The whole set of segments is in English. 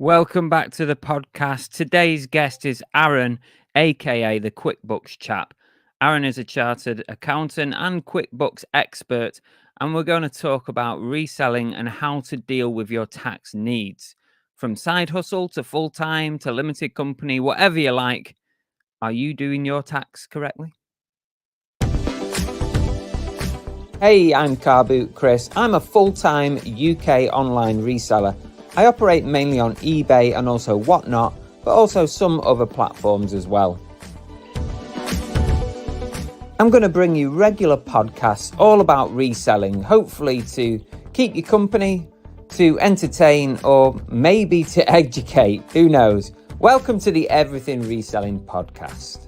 Welcome back to the podcast. Today's guest is Aaron, aka the QuickBooks chap. Aaron is a chartered accountant and QuickBooks expert, and we're going to talk about reselling and how to deal with your tax needs. From side hustle to full-time to limited company, whatever you like, are you doing your tax correctly? Hey, I'm Car Boot Chris. I'm a full-time UK online reseller. I operate mainly on eBay and also Whatnot, but also some other platforms as well. I'm going to bring you regular podcasts all about reselling, hopefully to keep you company, to entertain, or maybe to educate, who knows. Welcome to the Everything Reselling Podcast.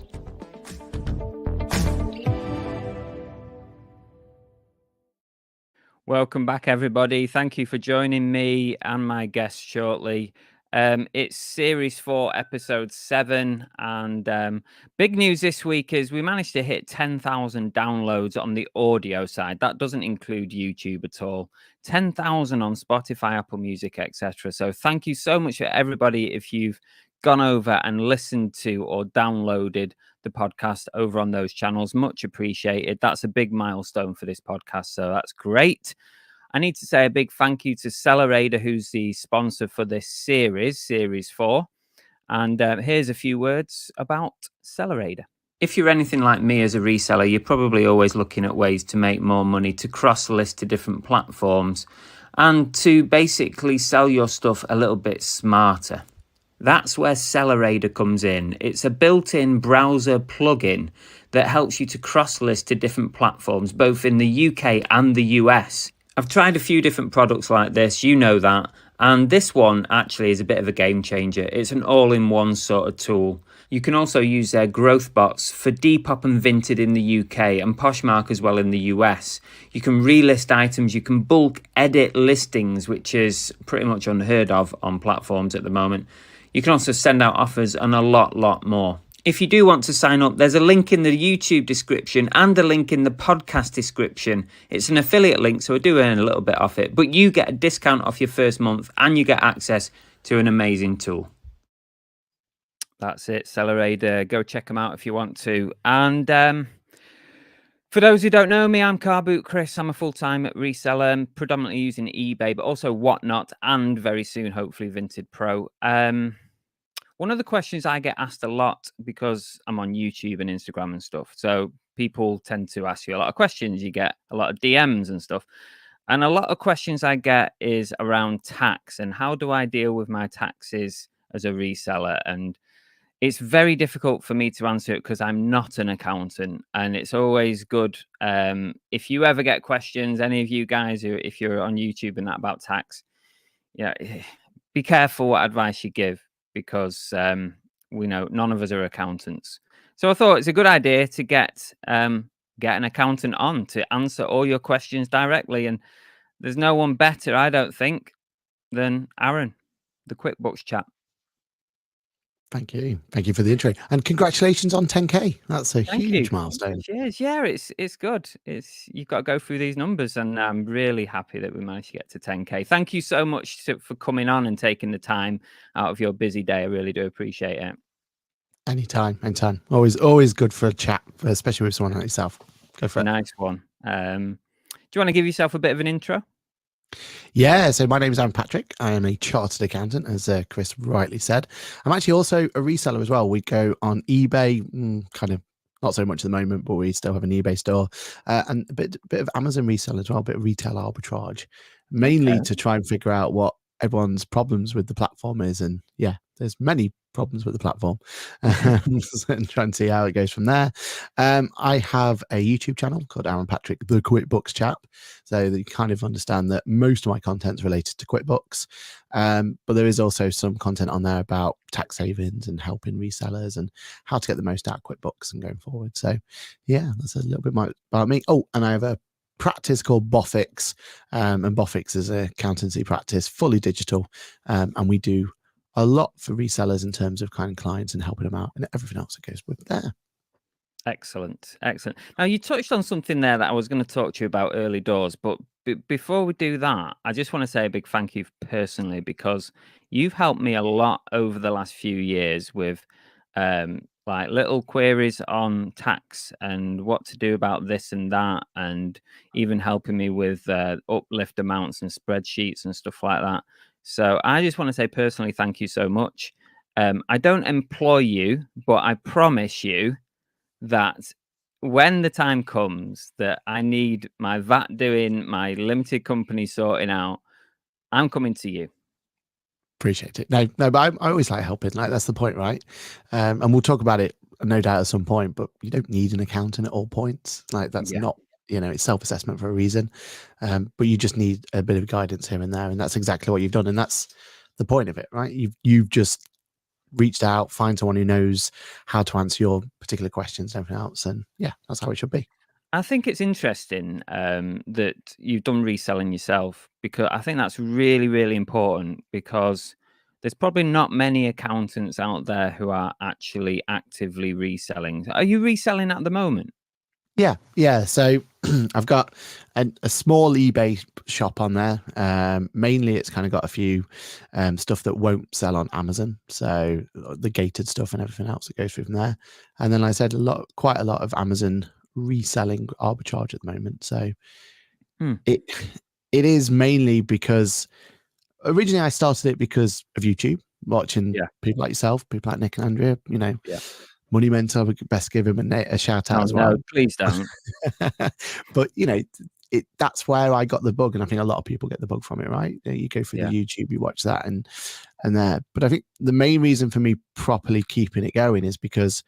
Welcome back, everybody. Thank you for joining me and my guest shortly. It's Series 4, Episode 7, and big news this week is we managed to hit 10,000 downloads on the audio side. That doesn't include YouTube at all. 10,000 on Spotify, Apple Music, etc. So thank you so much for everybody if you've gone over and listened to or downloaded the podcast over on those channels. Much appreciated. That's a big milestone for this podcast, so that's great. I need to say a big thank you to Accelerate, who's the sponsor for this series 4. And here's a few words about Accelerate. If you're anything like me as a reseller, you're probably always looking at ways to make more money, to cross-list to different platforms, and to basically sell your stuff a little bit smarter. That's where Accelerate comes in. It's a built-in browser plugin that helps you to cross-list to different platforms, both in the UK and the US. I've tried a few different products like this, you know that, and this one actually is a bit of a game changer. It's an all-in-one sort of tool. You can also use their growth bots for Depop and Vinted in the UK and Poshmark as well in the US. You can relist items, you can bulk edit listings, which is pretty much unheard of on platforms at the moment. You can also send out offers and a lot more. If you do want to sign up, there's a link in the YouTube description and a link in the podcast description. It's an affiliate link, so I do earn a little bit off it, but you get a discount off your first month and you get access to an amazing tool. That's it, Accelerate. Go check them out if you want to. And for those who don't know me, I'm Car Boot Chris. I'm a full-time reseller, predominantly using eBay, but also Whatnot, and very soon, hopefully, Vinted Pro. One of the questions I get asked a lot, because I'm on YouTube and Instagram and stuff, so people tend to ask you a lot of questions. You get a lot of DMs and stuff. And a lot of questions I get is around tax and how do I deal with my taxes as a reseller? And it's very difficult for me to answer it because I'm not an accountant, and it's always good if you ever get questions, any of you guys, who, if you're on YouTube and that about tax, yeah, be careful what advice you give, because we know none of us are accountants. So I thought it's a good idea to get an accountant on to answer all your questions directly, and there's no one better, I don't think, than Aaron, the QuickBooks chap. Thank you. Thank you for the intro. And congratulations on 10K. That's a huge milestone. Cheers. Yeah, it's good. You've got to go through these numbers, and I'm really happy that we managed to get to 10K. Thank you so much for coming on and taking the time out of your busy day. I really do appreciate it. Anytime. Always good for a chat, especially with someone like yourself. Go for it. Nice one. Do you want to give yourself a bit of an intro? Yeah, so my name is Aaron Patrick. I am a chartered accountant, as Chris rightly said. I'm actually also a reseller as well. We go on eBay, kind of not so much at the moment, but we still have an eBay store, and a bit of Amazon resell as well, a bit of retail arbitrage, mainly to try and figure out what everyone's problems with the platform is. And yeah, there's many problems with the platform, and try and see how it goes from there. I have a YouTube channel called Aaron Patrick, the QuickBooks chap, so that you kind of understand that most of my content's related to QuickBooks, but there is also some content on there about tax savings and helping resellers and how to get the most out of QuickBooks and going forward. So yeah, that's a little bit about me. Oh, and I have a practice called Boffix, and Boffix is an accountancy practice, fully digital, and we do a lot for resellers in terms of kind of clients and helping them out and everything else that goes with there. Excellent. Now, you touched on something there that I was going to talk to you about early doors, but before we do that, I just want to say a big thank you personally, because you've helped me a lot over the last few years with like little queries on tax and what to do about this and that, and even helping me with uplift amounts and spreadsheets and stuff like that. So I just want to say personally, thank you so much. I don't employ you, but I promise you that when the time comes that I need my VAT doing, my limited company sorting out, I'm coming to you. Appreciate it. No, but I always like helping. Like, that's the point, right? And we'll talk about it, no doubt, at some point. But you don't need an accountant at all points. Like, that's Yeah. not, it's self-assessment for a reason. But you just need a bit of guidance here and there, and that's exactly what you've done. And that's the point of it, right? You've just reached out, find someone who knows how to answer your particular questions and everything else. And yeah, that's how it should be. I think it's interesting that you've done reselling yourself, because I think that's really, really important, because there's probably not many accountants out there who are actually actively reselling. Are you reselling at the moment? Yeah. So I've got a small eBay shop on there. Mainly, it's kind of got a few stuff that won't sell on Amazon. So the gated stuff and everything else that goes through from there. And then, like I said, quite a lot of Amazon reselling arbitrage at the moment. So Hmm. it is mainly because originally I started it because of YouTube, watching Yeah. people like yourself, people like Nick and Andrea. Yeah. Money Mentor, we could best give him a shout out Oh as no, well. please don't. But that's where I got the bug, and I think a lot of people get the bug from it, right? You go through Yeah. the YouTube, you watch that, and there. But I think the main reason for me properly keeping it going is because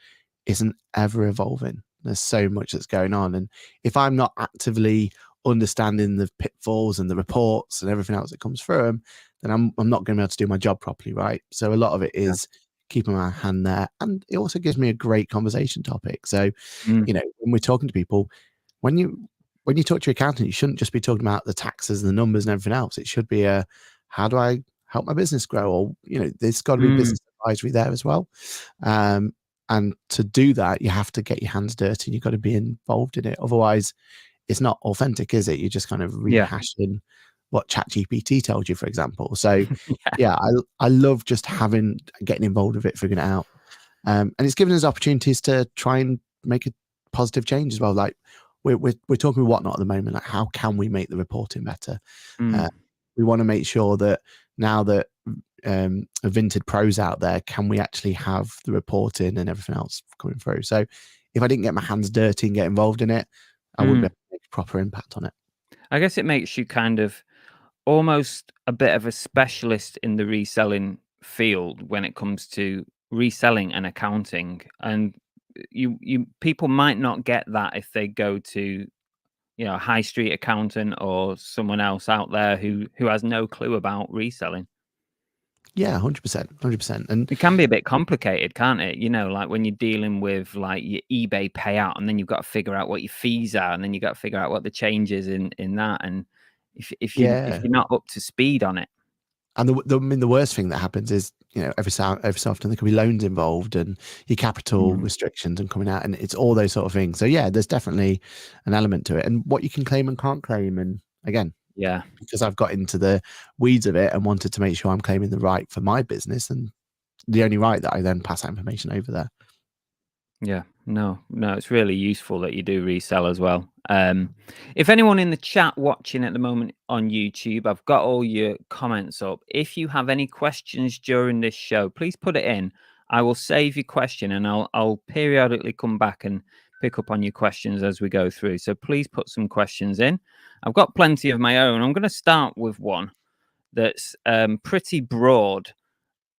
it's an ever evolving. There's so much that's going on, and if I'm not actively understanding the pitfalls and the reports and everything else that comes through them, then I'm not going to be able to do my job properly, right? So a lot of it Yeah. is keeping my hand there, and it also gives me a great conversation topic. So Mm. when we're talking to people, when you talk to your accountant, you shouldn't just be talking about the taxes and the numbers and everything else. It should be how do I help my business grow? Or there's got to be Mm. business advisory there as well. And to do that, you have to get your hands dirty, and you've got to be involved in it. Otherwise, it's not authentic, is it? You're just kind of Yeah. rehashing what ChatGPT told you, for example. So Yeah. yeah, I love just getting involved with it, figuring it out. And it's given us opportunities to try and make a positive change as well. Like we're talking Whatnot at the moment. Like, how can we make the reporting better? Mm. We want to make sure that now that Vinted Pros out there, can we actually have the reporting and everything else coming through? So if I didn't get my hands dirty and get involved in it, I wouldn't be able to make a proper impact on it. I guess it makes you kind of almost a bit of a specialist in the reselling field when it comes to reselling and accounting. And you people might not get that if they go to, a high street accountant or someone else out there who has no clue about reselling. Yeah, 100%, 100%. And It can be a bit complicated, can't it? Like when you're dealing with like your eBay payout, and then you've got to figure out what your fees are, and then you've got to figure out what the changes in that. And if yeah, you're not up to speed on it. and I mean, the worst thing that happens is, every so often there could be loans involved and your capital Mm. restrictions and coming out, and it's all those sort of things. So yeah, there's definitely an element to it, and what you can claim and can't claim. And again, Yeah. because I've got into the weeds of it and wanted to make sure I'm claiming the right for my business, and the only right that I then pass that information over there. Yeah, no, it's really useful that you do resell as well. If anyone in the chat watching at the moment on YouTube, I've got all your comments up. If you have any questions during this show, please put it in. I will save your question, and I'll periodically come back and pick up on your questions as we go through. So please put some questions in. I've got plenty of my own. I'm going to start with one that's pretty broad,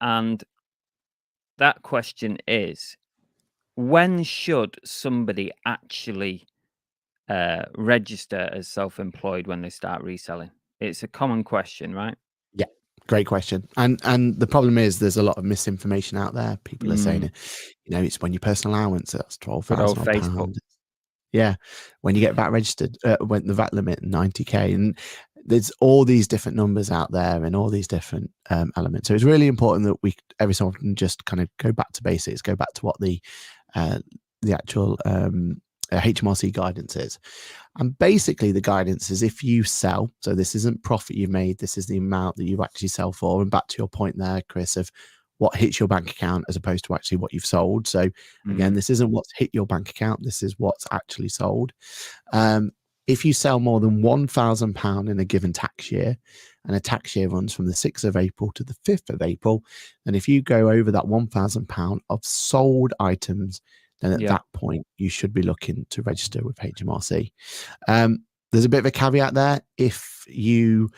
and that question is: when should somebody actually register as self-employed when they start reselling? It's a common question, right? Yeah, great question. And the problem is there's a lot of misinformation out there. People are saying Mm, it, it's when your personal allowance, that's twelve good old thousand odd Facebook. pounds. Yeah, when you get VAT registered, when the VAT limit 90K, and there's all these different numbers out there and all these different elements. So it's really important that we every so often just kind of go back to basics, go back to what the the actual HMRC guidance is. And basically, the guidance is if you sell, so this isn't profit you've made, this is the amount that you actually sell for. And back to your point there, Chris, of what hits your bank account as opposed to actually what you've sold. So again, this isn't what's hit your bank account, this is what's actually sold. If you sell more than £1,000 in a given tax year, and a tax year runs from the 6th of April to the 5th of April, and if you go over that £1,000 of sold items, then at that point you should be looking to register with HMRC. There's a bit of a caveat there. If you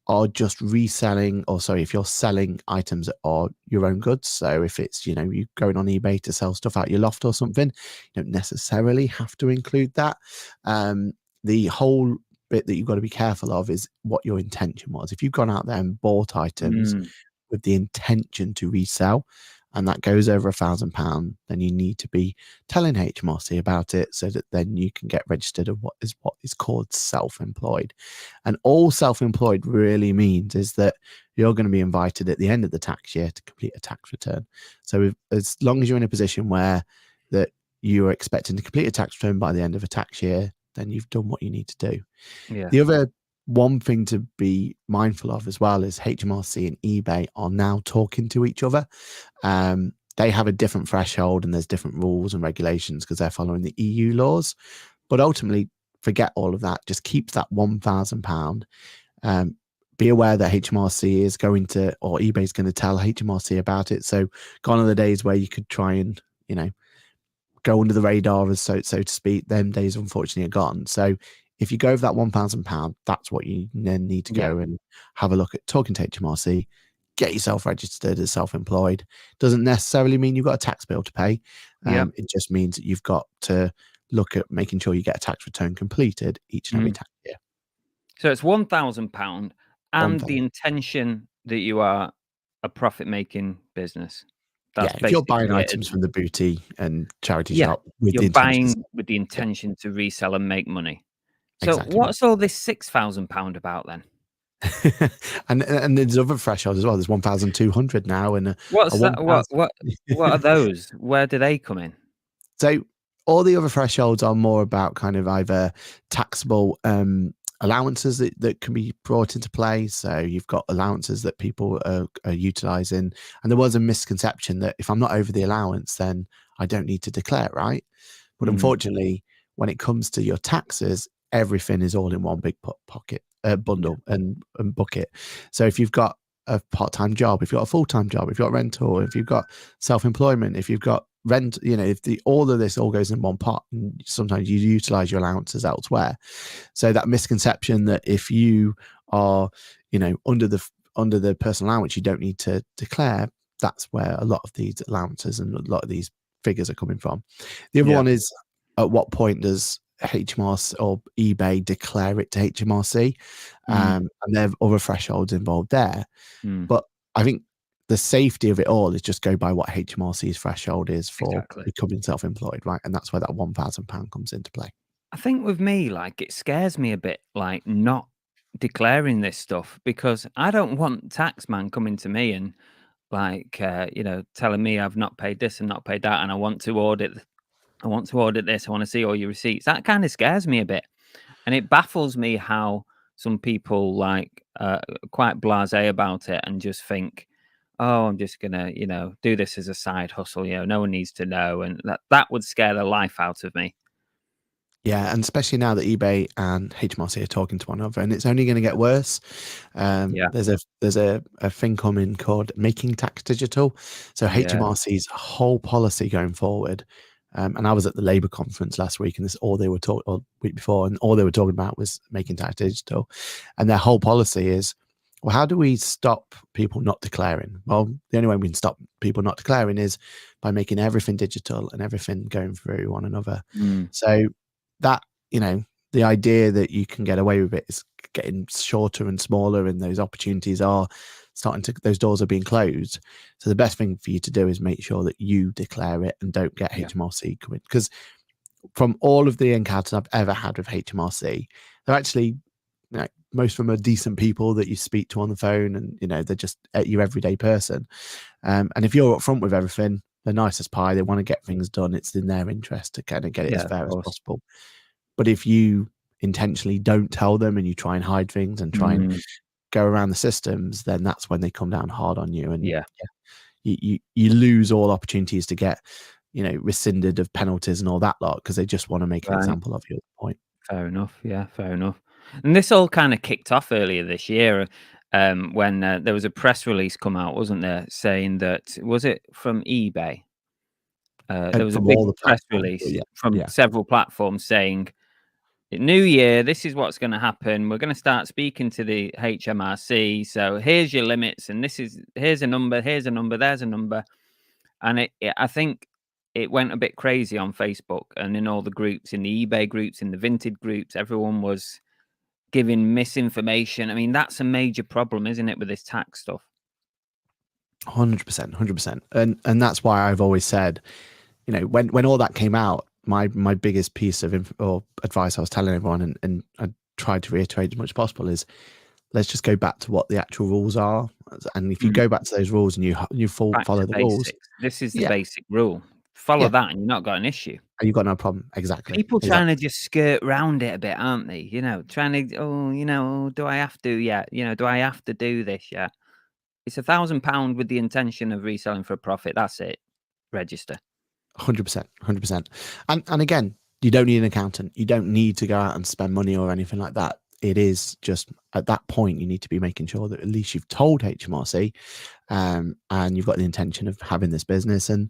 are just reselling, or sorry, if you're selling items that are your own goods, so if it's, you know, you going on eBay to sell stuff out your loft or something, you don't necessarily have to include that. The whole bit that you've got to be careful of is what your intention was. If you've gone out there and bought items with the intention to resell, and that goes over £1,000, then you need to be telling HMRC about it so that then you can get registered of what is called self-employed. And all self-employed really means is that you're going to be invited at the end of the tax year to complete a tax return. So as long as you're in a position where that you are expecting to complete a tax return by the end of a tax year, then you've done what you need to do. The other one thing to be mindful of as well is HMRC and eBay are now talking to each other. They have a different threshold and there's different rules and regulations because they're following the EU laws. But ultimately, forget all of that. Just keep that £1,000. Be aware that HMRC is going to, or eBay is going to tell HMRC about it. So gone are the days where you could try and, you know, go under the radar, as so to speak. Them days unfortunately are gone. So if you go over that £1,000, that's what you then need to go and have a look at talking to HMRC, get yourself registered as self-employed. Doesn't necessarily mean you've got a tax bill to pay. It just means that you've got to look at making sure you get a tax return completed each and every tax year. So it's £1,000 and the intention that you are a profit-making business. That's if you're buying items from the booty and charity shop with you're the buying with the intention to resell and make money. So what's all this £6,000 about then? and there's other thresholds as well. There's 1,200 now, and what's that? What are those? Where do they come in? So all the other thresholds are more about kind of either taxable allowances that can be brought into play. So you've got allowances that people are utilizing, and there was a misconception that if I'm not over the allowance, then I don't need to declare, right? But unfortunately, when it comes to your taxes, everything is all in one big bundle and bucket. So if you've got a part-time job, if you've got a full-time job, if you've got rental, if you've got self-employment, if you've got rent, you know, if all of this all goes in one pot, and sometimes you utilize your allowances elsewhere. So that misconception that if you are, you know, under the personal allowance, you don't need to declare, that's where a lot of these allowances and a lot of these figures are coming from. The other one is, at what point does HMRC or eBay declare it to HMRC? And there are other thresholds involved there. But I think the safety of it all is just go by what HMRC's threshold is for becoming self-employed, right? And that's where that £1,000 comes into play. I think with me, like, it scares me a bit, like, not declaring this stuff, because I don't want taxman coming to me and, like, you know, telling me I've not paid this and not paid that, and I want to audit this, I want to see all your receipts. That kind of scares me a bit. And it baffles me how some people, like, quite blasé about it and just think, oh, I'm just gonna, you know, do this as a side hustle, you know, no one needs to know. And that would scare the life out of me. Yeah, and especially now that eBay and HMRC are talking to one another, and it's only going to get worse. There's a thing coming called Making Tax Digital. So HMRC's whole policy going forward, and I was at the Labour conference last week, and this all they were talking, or week before, and all they were talking about was Making Tax Digital, and their whole policy is, well, how do we stop people not declaring? Well, the only way we can stop people not declaring is by making everything digital and everything going through one another. So that, you know, the idea that you can get away with it is getting shorter and smaller, and those opportunities are starting to, those doors are being closed. So the best thing for you to do is make sure that you declare it and don't get HMRC coming. Because from all of the encounters I've ever had with HMRC, they're actually, you know, most of them are decent people that you speak to on the phone, and, you know, they're just your everyday person. And if you're upfront with everything, they're nice as pie. They want to get things done. It's in their interest to kind of get it as Yeah, of fair as course. possible. But if you intentionally don't tell them and you try and hide things and try and Mm, go around the systems, then that's when they come down hard on you. And yeah, you lose all opportunities to get, rescinded of penalties and all that lot because they just want to make an right. example of you at the point. Fair enough. Yeah, fair enough. And this all kind of kicked off earlier this year, when there was a press release come out, wasn't there, saying that was it from eBay? There And was a from big all the press platforms, release yeah, from yeah, several platforms saying, "New year, this is what's going to happen. We're going to start speaking to the HMRC. So here's your limits, and here's a number, here's a number, there's a number." And I think it went a bit crazy on Facebook and in all the groups, in the eBay groups, in the Vinted groups. Everyone was giving misinformation. I mean, that's a major problem, isn't it, with this tax stuff? 100%, 100%. And that's why I've always said, when all that came out, my biggest piece of or advice I was telling everyone, and I tried to reiterate as much as possible, is let's just go back to what the actual rules are. And if you Mm, go back to those rules and you back follow to the rules, basics. This is the yeah, basic rule. Follow yeah, that, and you've not got an issue. and you've got no problem. Exactly, People trying to exactly. just skirt round it a bit, aren't they? Trying to, oh, do I have to? Yeah, do I have to do this? Yeah, it's £1,000 with the intention of reselling for a profit. That's it. Register. 100%, 100%. And again, you don't need an accountant. You don't need to go out and spend money or anything like that. It is just at that point you need to be making sure that at least you've told HMRC, and you've got the intention of having this business, and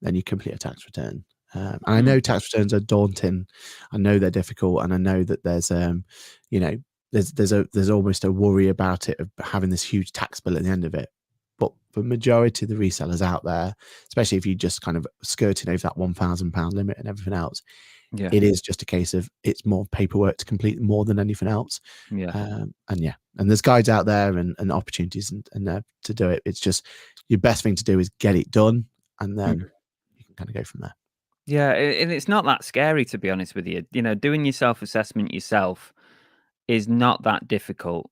then you complete a tax return. And I Mm, know tax returns are daunting. I know they're difficult, and I know that there's you know there's almost a worry about it of having this huge tax bill at the end of it. But for majority of the resellers out there, especially if you just kind of skirting over that £1,000 limit and everything else, yeah, it is just a case of it's more paperwork to complete more than anything else. yeah. And yeah, and there's guides out there and opportunities and to do it. It's just your best thing to do is get it done, and Mm. then you can kind of go from there. Yeah, and it's not that scary, to be honest with you. Doing your self-assessment yourself is not that difficult,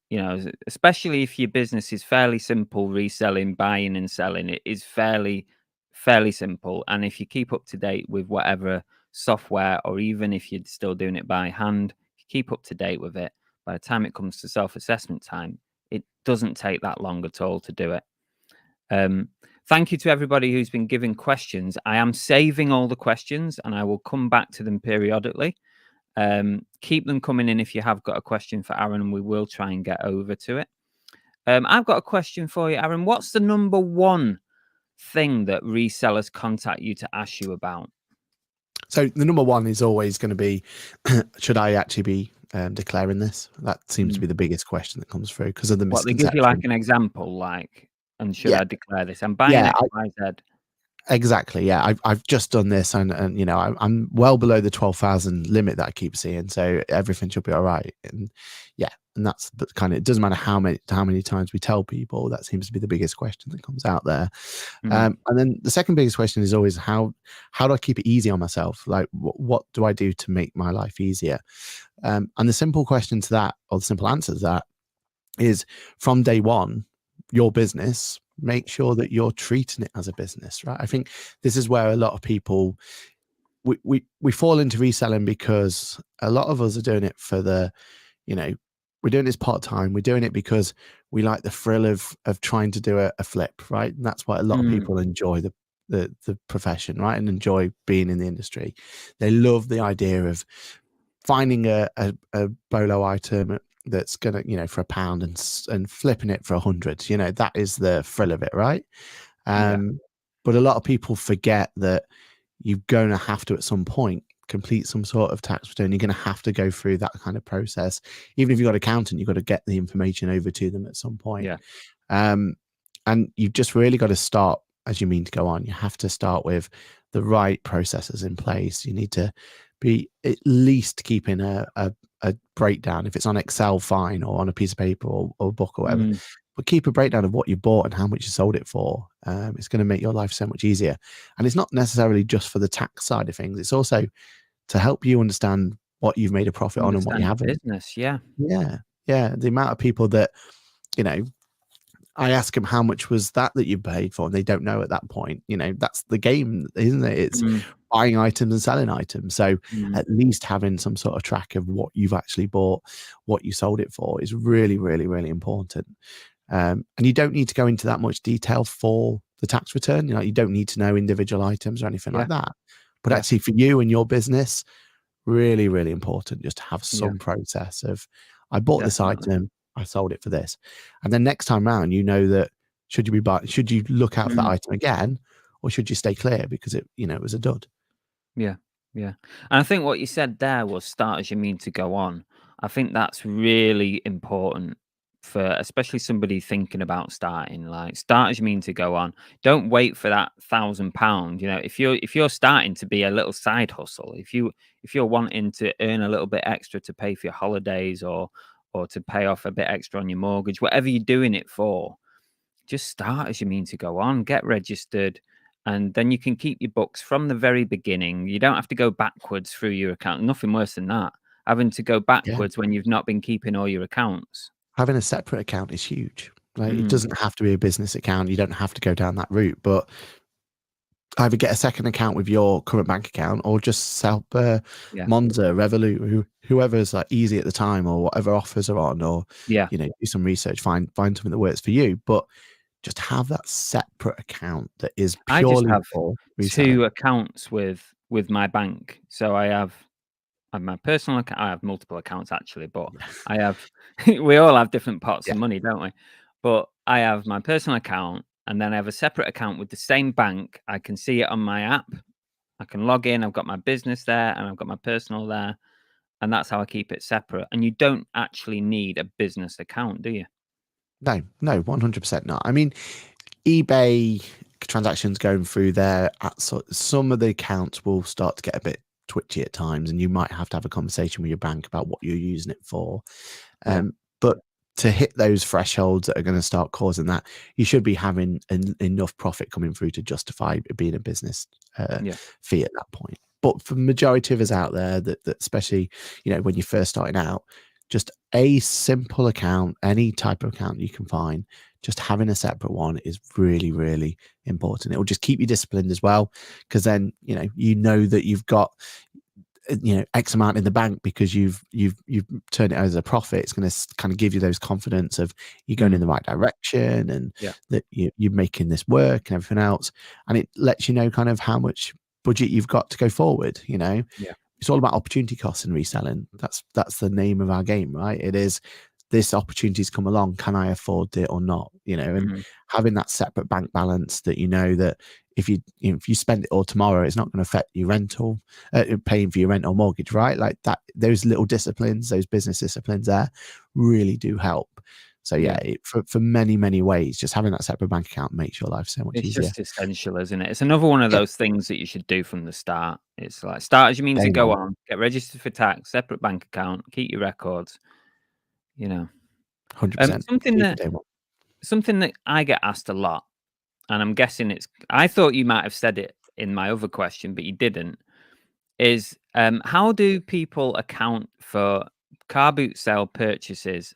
especially if your business is fairly simple, reselling, buying and selling. It is fairly simple. And if you keep up to date with whatever software, or even if you're still doing it by hand, if you keep up to date with it, by the time it comes to self-assessment time, it doesn't take that long at all to do it. Thank you to everybody who's been giving questions. I am saving all the questions and I will come back to them periodically. Keep them coming in if you have got a question for Aaron, and we will try and get over to it. I've got a question for you, Aaron. What's the number one thing that resellers contact you to ask you about? So the number one is always going to be, should I actually be declaring this? That seems to Mm. be the biggest question that comes through because of the What, they give you like misconception. an example, like, and should Yeah, I declare this? I'm buying yeah, X, Y, Z. exactly. Yeah, I've just done this, and I'm well below the 12,000 limit that I keep seeing, so everything should be all right. And yeah, and that's the kind of, it doesn't matter how many times we tell people. That seems to be the biggest question that comes out there. Mm. And then the second biggest question is always how do I keep it easy on myself? Like what do I do to make my life easier? And the simple question to that, or the simple answer to that, is from day one, your business, make sure that you're treating it as a business, right? I think this is where a lot of people, we fall into reselling because a lot of us are doing it for the, you know, we're doing this part-time. We're doing it because we like the thrill of trying to do a flip, right? And that's why a lot of Mm. people enjoy the profession, right? And enjoy being in the industry. They love the idea of finding a bolo item that's gonna, for £1 and flipping it for 100. That is the thrill of it, right? Yeah. But a lot of people forget that you're gonna have to at some point complete some sort of tax return. You're gonna have to go through that kind of process. Even if you've got an accountant, you've got to get the information over to them at some point. Yeah. Um, and you've just really got to start as you mean to go on. You have to start with the right processes in place. You need to be at least keeping a breakdown. If it's on Excel, fine, or on a piece of paper or a book or whatever. Mm. But keep a breakdown of what you bought and how much you sold it for. It's going to make your life so much easier. And it's not necessarily just for the tax side of things. It's also to help you understand what you've made a profit on and what you Understand your haven't. business. Yeah. Yeah. Yeah. The amount of people that, you know, I ask them how much was that you paid for, and they don't know at that point. That's the game, isn't it? It's Mm, buying items and selling items. So mm, at least having some sort of track of what you've actually bought, what you sold it for, is really, really, really important. And you don't need to go into that much detail for the tax return. You don't need to know individual items or anything yeah, like that. But yeah, actually, for you and your business, really, really important just to have yeah, some process of, I bought this definitely. item, I sold it for this. And then next time round, that should you look out for that Mm. item again, or should you stay clear because it was a dud? Yeah, yeah. And I think what you said there was start as you mean to go on. I think that's really important for especially somebody thinking about starting. Like start as you mean to go on. Don't wait for that £1,000. If you're starting to be a little side hustle, if you're wanting to earn a little bit extra to pay for your holidays or to pay off a bit extra on your mortgage, whatever you're doing it for, just start as you mean to go on, get registered, and then you can keep your books from the very beginning. You don't have to go backwards through your account. Nothing worse than that. Having to go Yeah. backwards when you've not been keeping all your accounts. Having a separate account is huge. Like, it Mm, doesn't have to be a business account. You don't have to go down that route, but either get a second account with your current bank account, or just set up yeah, Monzo, Revolut, whoever's like easy at the time, or whatever offers are on, or yeah. do some research, find something that works for you. But just have that separate account that is I just purely have for reselling. 2 accounts with my bank. So I have my personal account. I have multiple accounts actually, but Yeah. I have we all have different pots Yeah. of money, don't we? But I have my personal account and then I have a separate account with the same bank. I can see it on my app. I can log in. I've got my business there and I've got my personal there. And that's how I keep it separate. And you don't actually need a business account, do you? No, 100% not. I mean, eBay transactions going through there, some of the accounts will start to get a bit twitchy at times, and you might have a conversation with your bank about what you're using it for. Yeah. But to hit those thresholds that are going to start causing that, you should be having enough profit coming through to justify it being a business Yeah. fee at that point. But for the majority of us out there, that especially when you're first starting out, just a simple account, any type of account you can find, just having a separate one is really, really important. It will just keep you disciplined as well, because then that you've got X amount in the bank because you've turned it as a profit. It's going to kind of give you those confidence of you're going in Mm. the right direction, and Yeah. that you're making this work and everything else. And it lets you know kind of how much budget you've got to go forward. Yeah. It's all about opportunity costs in reselling. That's the name of our game, right? It is, this opportunity's come along, can I afford it or not? And Mhm. having that separate bank balance, that that if you spend it all tomorrow, it's not going to affect your rental, paying for your rent or mortgage, right? Like that, those little disciplines, those business disciplines there really do help. So yeah, Yeah. for many, many ways, just having that separate bank account makes your life so much It's easier. just essential, isn't it? It's another one of Yeah, those things that you should do from the start. It's like start as you mean to day go one, on, get registered for tax, separate bank account, keep your records, you know. 100%. Something Keep it that day one. something that I get asked a lot, and I'm guessing I thought you might have said it in my other question, but you didn't, is how do people account for car boot sale purchases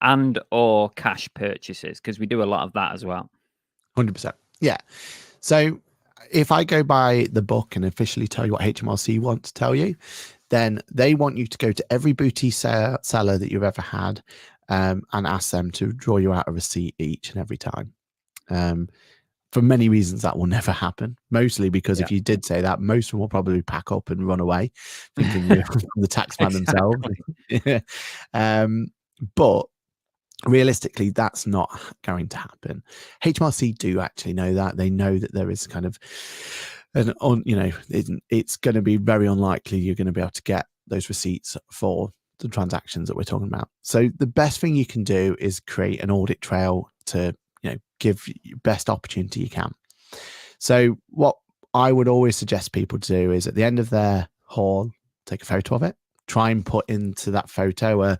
and or cash purchases? Because we do a lot of that as well. 100%. Yeah. So if I go by the book and officially tell you what HMRC want to tell you, then they want you to go to every boutique seller that you've ever had, and ask them to draw you out a receipt each and every time. Um, for many reasons, that will never happen. Mostly because Yeah. if you did say that, most of them will probably pack up and run away, thinking you're the tax man themselves. Exactly. um, but realistically, that's not going to happen. HMRC do actually know that. They know that there is kind of it's going to be very unlikely you're going to be able to get those receipts for the transactions that we're talking about. So the best thing you can do is create an audit trail to give you best opportunity you can. So what I would always suggest people do is, at the end of their haul, take a photo of it. Try and put into that photo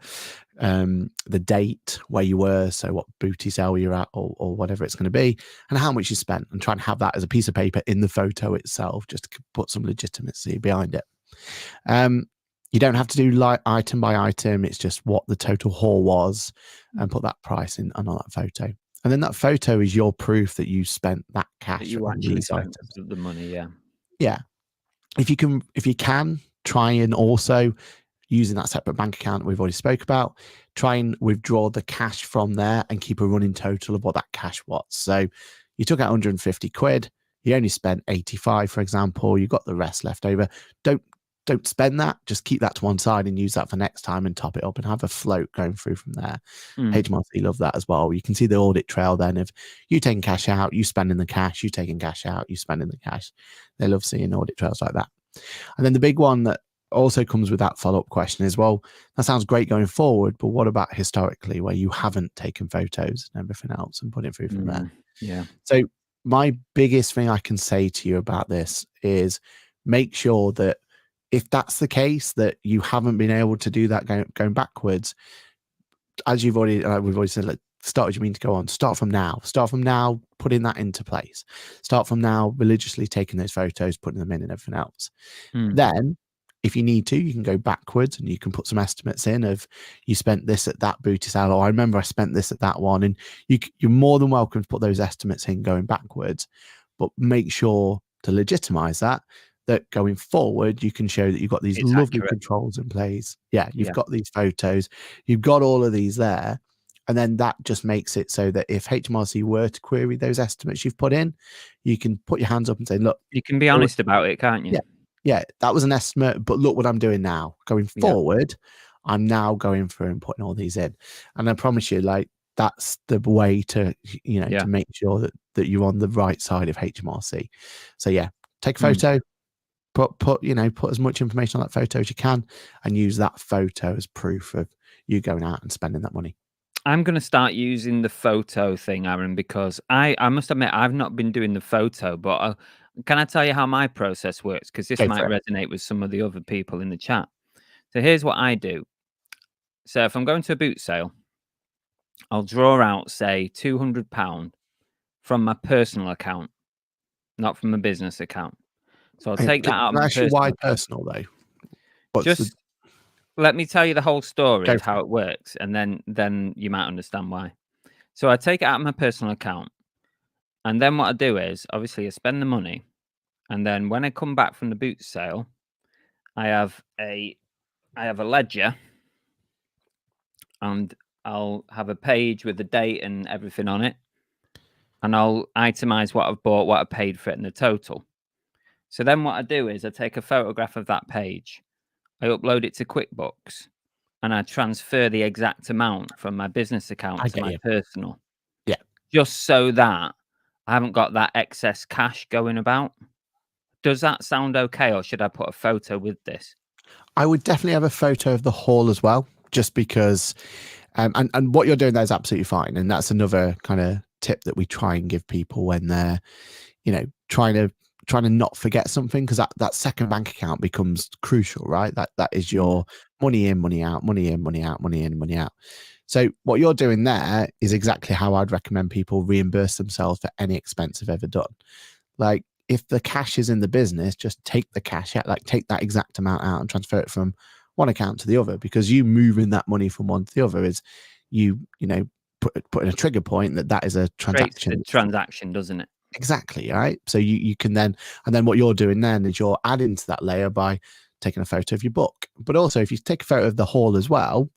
the date where you were, so what booty sale you're at, or whatever it's going to be, and how much you spent, and try and have that as a piece of paper in the photo itself, just to put some legitimacy behind it. You don't have to do like item by item. It's just what the total haul was, and put that price in on that photo. And then that photo is your proof that you spent that That cash you on actually these spent items. the money, yeah. Yeah. If you can try and also, using that separate bank account we've already spoke about, try and withdraw the cash from there and keep a running total of what that cash was. So you took out 150 quid, you only spent 85, for example, you got the rest left over. Don't spend that. Just keep that to one side and use that for next time and top it up and have a float going through from there. HMRC love that as well. You can see the audit trail then of you taking cash out, you spending the cash, you taking cash out, you spending the cash. They love seeing audit trails like that. And then the big one that also comes with that follow-up question is, well, that sounds great going forward, but what about historically where you haven't taken photos and everything else and put it through from there? Yeah. So my biggest thing I can say to you about this is make sure that if that's the case, that you haven't been able to do that going backwards, as we've already said, like, start, you mean to go on, start from now, putting that into place, start from now, religiously taking those photos, putting them in and everything else. Then if you need to, you can go backwards and you can put some estimates in of you spent this at that booty sale, or I remember I spent this at that one, and you're more than welcome to put those estimates in going backwards, but make sure to legitimize that going forward you can show that you've got these It's lovely accurate. controls in place. You've got these photos, you've got all of these there, and then that just makes it so that if HMRC were to query those estimates you've put in, you can put your hands up and say, look, You can be honest about it, can't you? Yeah, that was an estimate, but look what I'm doing now. Going forward, I'm now going through and putting all these in. And I promise you, like, that's the way to, to make sure that you're on the right side of HMRC. So yeah, take a photo, put as much information on that photo as you can, and use that photo as proof of you going out and spending that money. I'm going to start using the photo thing, Aaron, because I must admit I've not been doing the photo, but can I tell you how my process works? Because this might resonate with some of the other people in the chat. So here's what I do. So if I'm going to a boot sale, I'll draw out, say, £200 from my personal account, not from a business account. So I'll take that out of my personal Why account. personal though? Just let me tell you the whole story of how it works, and then you might understand why. So I take it out of my personal account, and then what I do is, obviously, I spend the money, and then when I come back from the boot sale, I have a ledger, and I'll have a page with the date and everything on it, and I'll itemize what I've bought, what I paid for it, and the total. So then what I do is I take a photograph of that page, I upload it to QuickBooks, and I transfer the exact amount from my business account to my personal. Yeah. Just so that I haven't got that excess cash going about. Does that sound okay, or should I put a photo with this? I would definitely have a photo of the haul as well, just because, and what you're doing there is absolutely fine. And that's another kind of tip that we try and give people when they're, trying to not forget something, because that second bank account becomes crucial, right? That is your money in, money out, money in, money out, money in, money out. So what you're doing there is exactly how I'd recommend people reimburse themselves for any expense they've ever done. Like, if the cash is in the business, just take the cash out, like take that exact amount out and transfer it from one account to the other, because you moving that money from one to the other is put in a trigger point that is a transaction. Creates the transaction, doesn't it? Exactly, right? So you can then, and then what you're doing then is you're adding to that layer by taking a photo of your book. But also, if you take a photo of the haul as well,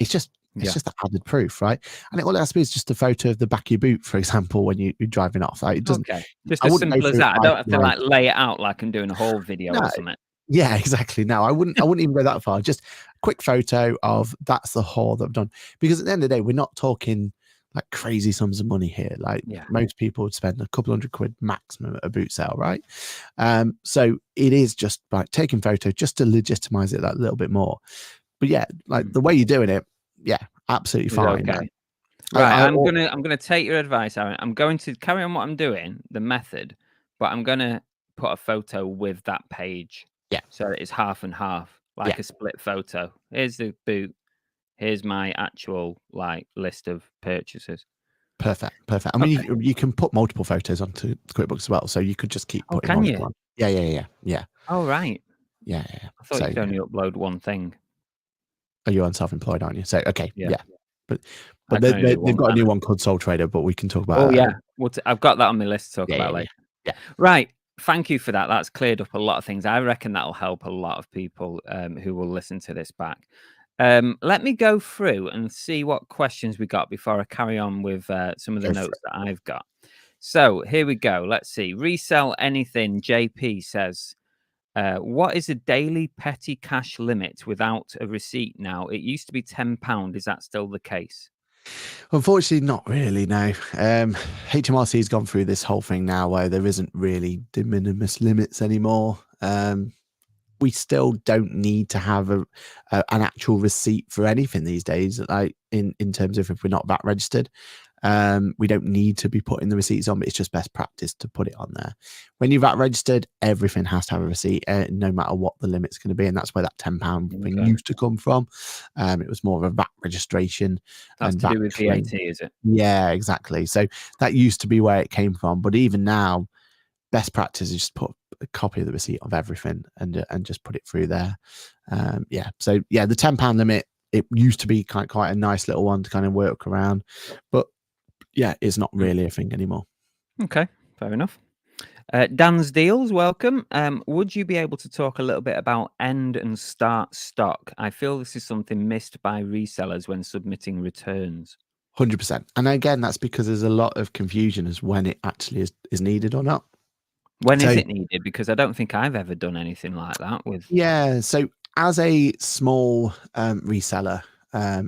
it's just that added proof, right? And all it has to be is just a photo of the back of your boot, for example, when you're driving off. Right? It doesn't. Okay, just as simple as that. I don't have to like lay it out like I'm doing a whole video or something. Yeah, exactly. No, I wouldn't even go that far. Just a quick photo of that's the haul that I've done. Because at the end of the day, we're not talking like crazy sums of money here. Like most people would spend a couple £100 maximum at a boot sale, right? So it is just like taking photos just to legitimize it that little bit more. But yeah, like the way you're doing it, absolutely fine. Okay. Right, I'm gonna take your advice, Aaron. I'm going to carry on what I'm doing, the method, but I'm gonna put a photo with that page. Yeah. So it's half and half, like a split photo. Here's the boot. Here's my actual like list of purchases. Perfect. I mean, you can put multiple photos onto QuickBooks as well, so you could just keep putting multiple on. Yeah. Oh, right. Yeah. I thought you could only upload one thing. Are you on self-employed, aren't you? So okay, yeah. but I can only do they've one, got a can't new I? one called Sole Trader, but we can talk Oh about that. yeah, I've got that on my list to talk about Yeah. later. Yeah. Right. Thank you for that. That's cleared up a lot of things. I reckon that'll help a lot of people who will listen to this back. Let me go through and see what questions we got before I carry on with some of the Go for notes that I've got. So here we go. Let's see. Resell anything. JP says, what is a daily petty cash limit without a receipt now? It used to be £10. Is that still the case? Unfortunately, not really. No. HMRC's gone through this whole thing now where there isn't really de minimis limits anymore. We still don't need to have an actual receipt for anything these days. Like in terms of if we're not VAT registered, we don't need to be putting the receipts on, but it's just best practice to put it on there. When you're VAT registered, everything has to have a receipt, no matter what the limit's going to be, and that's where that £10 thing used to come from. It was more of a VAT registration That's and to VAT do with claim. VAT, is it? Yeah, exactly. So that used to be where it came from, but even now, best practice is just put a copy of the receipt of everything and just put it through there. So the £10 limit, it used to be quite a nice little one to kind of work around, but yeah, it's not really a thing anymore. Okay, fair enough. Dan's Deals, welcome. Would you be able to talk a little bit about end and start stock? I feel this is something missed by resellers when submitting returns. 100%. And again, that's because there's a lot of confusion as when it actually is needed or not. When is it needed? Because I don't think I've ever done anything like that with. Yeah. So as a small reseller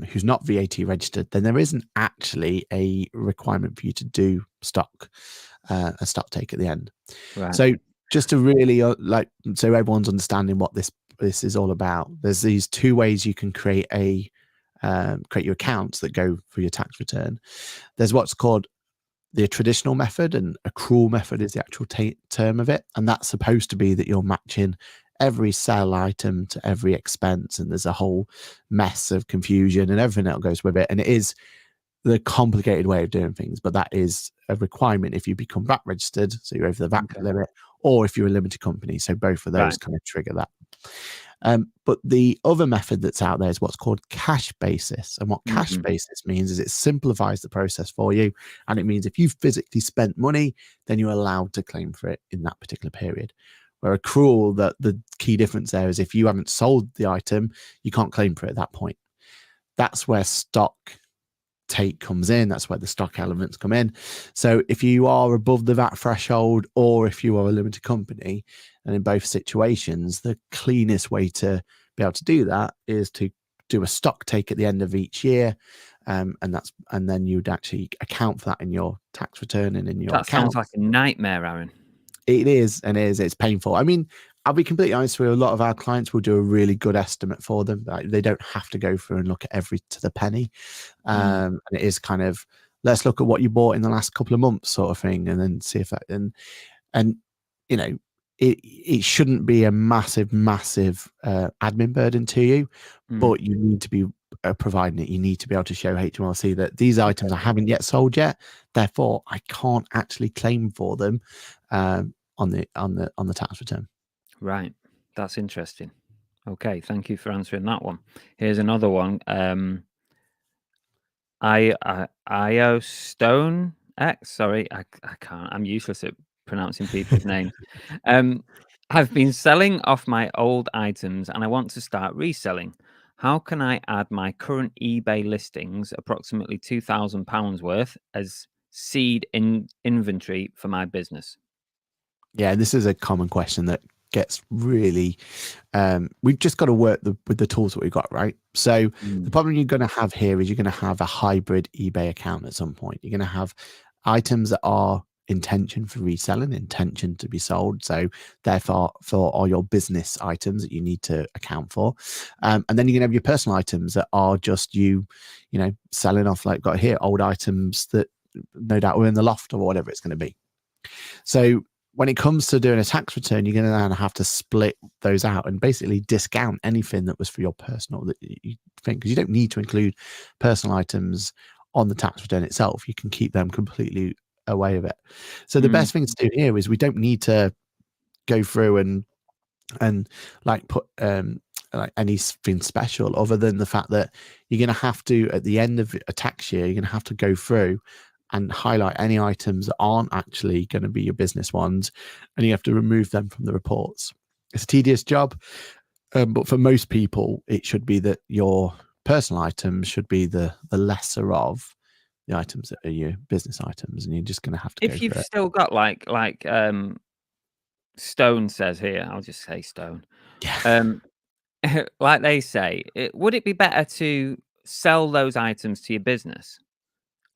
who's not VAT registered, then there isn't actually a requirement for you to do a stock take at the end. Right. So just to really so everyone's understanding what this is all about, there's these two ways you can create your accounts that go for your tax return. There's what's called the traditional method, and accrual method is the actual term of it, and that's supposed to be that you're matching every sell item to every expense, and there's a whole mess of confusion and everything that goes with it, and it is the complicated way of doing things, but that is a requirement if you become VAT registered, so you're over the VAT limit, or if you're a limited company. So both of those kind of trigger that. But the other method that's out there is what's called cash basis. And what cash basis means is it simplifies the process for you. And it means if you've physically spent money, then you're allowed to claim for it in that particular period. Where accrual, that the key difference there is if you haven't sold the item, you can't claim for it at that point. That's where stock take comes in. That's where the stock elements come in. So if you are above the VAT threshold, or if you are a limited company, and in both situations, the cleanest way to be able to do that is to do a stock take at the end of each year, and then you'd actually account for that in your tax return and in your That account. sounds like a nightmare, Aaron. It is, and it's painful. I mean, I'll be completely honest with you, a lot of our clients will do a really good estimate for them. They don't have to go through and look at every to the penny. And it is kind of, let's look at what you bought in the last couple of months sort of thing, and then see if that, and you know, it shouldn't be a massive admin burden to you, but you need to be providing it. You need to be able to show HMRC that these items I haven't yet sold yet, therefore I can't actually claim for them on the tax return. Right. That's interesting. Okay, thank you for answering that one. Here's another one. IO Stone X. Sorry, I can't. I'm useless at pronouncing people's names. I've been selling off my old items and I want to start reselling. How can I add my current eBay listings, approximately £2,000 worth, as seed in inventory for my business? Yeah, this is a common question that gets really we've just got to work with the tools that we've got, right? So the problem you're going to have here is you're going to have a hybrid eBay account at some point. You're going to have items that are intention for reselling, intention to be sold, so therefore for all your business items that you need to account for, and then you're going to have your personal items that are just you know, selling off, like got here old items that no doubt were in the loft or whatever it's going to be. So when it comes to doing a tax return, you're going to then have to split those out and basically discount anything that was for your personal that you think, because you don't need to include personal items on the tax return itself. You can keep them completely away of it. So the best thing to do here is we don't need to go through and like put like anything special other than the fact that you're going to have to, at the end of a tax year, you're going to have to go through and highlight any items that aren't actually going to be your business ones, and you have to remove them from the reports. It's a tedious job, but for most people, it should be that your personal items should be the lesser of the items that are your business items, and you're just going to have to go If you've through it. still got like Stone says here, I'll just say Stone. Yeah. Like they say, would it be better to sell those items to your business?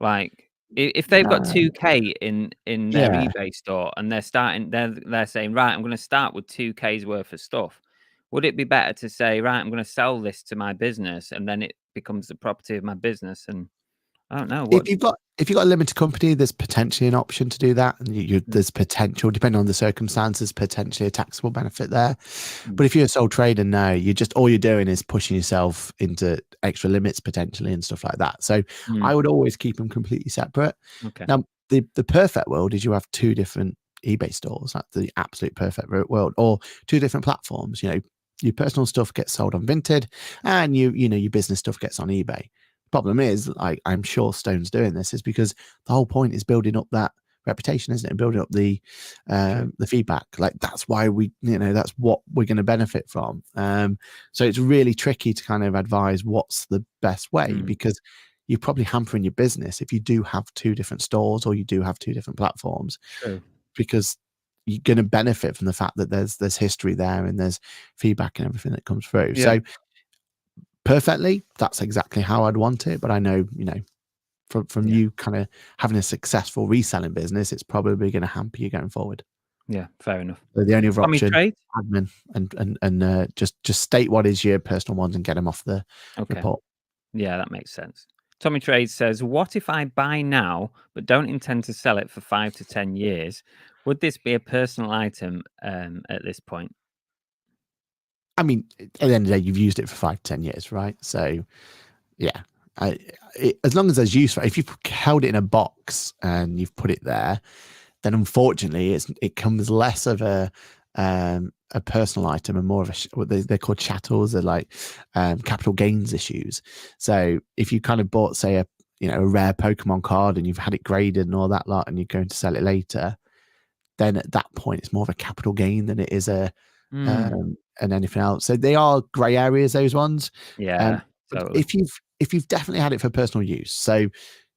Like if they've got 2K in their Yeah. eBay store and they're saying, right, I'm going to start with 2K's worth of stuff. Would it be better to say, right, I'm going to sell this to my business and then it becomes the property of my business? And I don't know what. If you've got a limited company, there's potentially an option to do that, and there's potential, depending on the circumstances, potentially a taxable benefit there. But if you're a sole trader, no, all you're doing is pushing yourself into extra limits potentially and stuff like that. So I would always keep them completely separate. Okay. Now, the perfect world is you have two different eBay stores. That's the absolute perfect world, or two different platforms. Your personal stuff gets sold on Vinted, and your business stuff gets on eBay. Problem is, I'm sure Stone's doing this, is because the whole point is building up that reputation, isn't it? Building up the feedback. Like, that's why that's what we're going to benefit from. So it's really tricky to kind of advise what's the best way, because you're probably hampering your business if you do have two different stores or you do have two different platforms. True. Because you're going to benefit from the fact that there's history there and there's feedback and everything that comes through. Yeah. So perfectly, that's exactly how I'd want it. But I know, from you kind of having a successful reselling business, it's probably going to hamper you going forward. Yeah, fair enough. So the only other Tommy option, Trade? admin, and just state what is your personal ones and get them off the report. Yeah, that makes sense. Tommy Trade says, what if I buy now but don't intend to sell it for 5 to 10 years? Would this be a personal item at this point? I mean, at the end of the day, you've used it for 5 to 10 years, right? So, yeah, as long as there's use for it. If you've held it in a box and you've put it there, then unfortunately, it comes less of a personal item and more of what they're called chattels. They're like capital gains issues. So if you kind of bought, say, a rare Pokemon card and you've had it graded and all that lot, and you're going to sell it later, then at that point it's more of a capital gain than it is and anything else. So they are grey areas, those ones. Yeah. But if you've definitely had it for personal use, so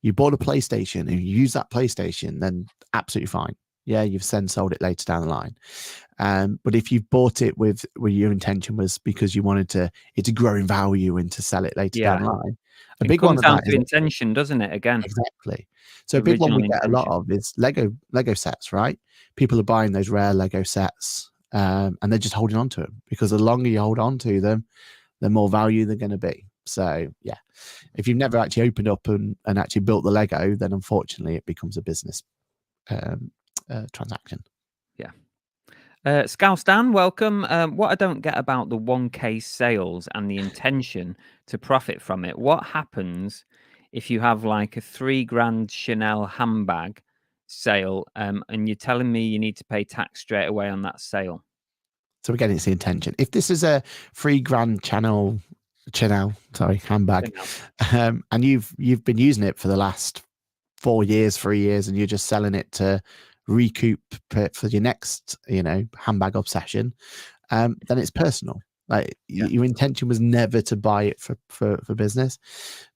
you bought a PlayStation and you use that PlayStation, then absolutely fine. Yeah, you've then sold it later down the line. But if you've bought it with your intention was because you wanted it to grow in value and to sell it later down the line, it comes down to intention, doesn't it? Again, exactly. So a big one we get a lot of is Lego sets, right? People are buying those rare Lego sets, and they're just holding on to them, because the longer you hold on to them, the more value they're going to be. So yeah, if you've never actually opened up and actually built the Lego, then unfortunately it becomes a business transaction. Yeah. Scouse Dan, welcome. What I don't get about the 1K sales and the intention to profit from it, what happens if you have like a $3,000 Chanel handbag sale and you're telling me you need to pay tax straight away on that sale? So again, it's the intention. If this is a $3,000 Chanel handbag, and you've been using it for the last 3 years, and you're just selling it to recoup for your next handbag obsession, then it's personal. Like your intention was never to buy it for business.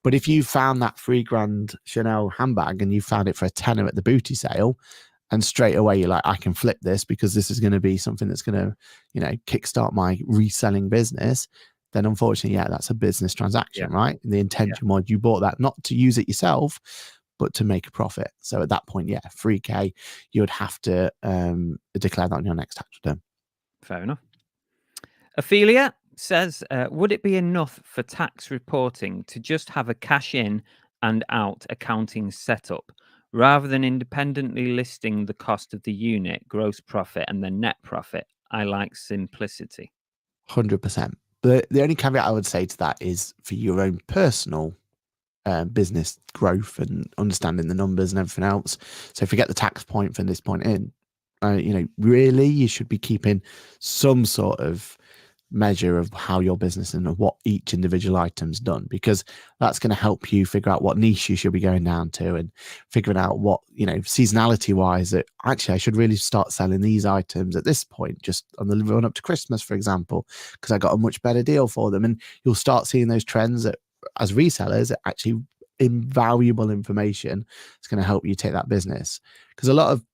But if you found that $3,000 Chanel handbag and you found it for a tenner at the booty sale, and straight away you're like, I can flip this because this is going to be something that's going to kickstart my reselling business, then unfortunately, that's a business transaction, right? And the intention was you bought that not to use it yourself, but to make a profit. So at that point, 3K, you would have to declare that on your next tax return. Fair enough. Ophelia says, would it be enough for tax reporting to just have a cash in and out accounting setup rather than independently listing the cost of the unit, gross profit, and then net profit? I like simplicity. 100%. The only caveat I would say to that is for your own personal business growth and understanding the numbers and everything else. So forget the tax point from this point in. Really, you should be keeping some sort of measure of how your business and what each individual item's done, because that's going to help you figure out what niche you should be going down to, and figuring out what, seasonality wise, that actually I should really start selling these items at this point, just on the run up to Christmas, for example, because I got a much better deal for them. And you'll start seeing those trends that, as resellers, actually invaluable information. It's going to help you take that business, because a lot of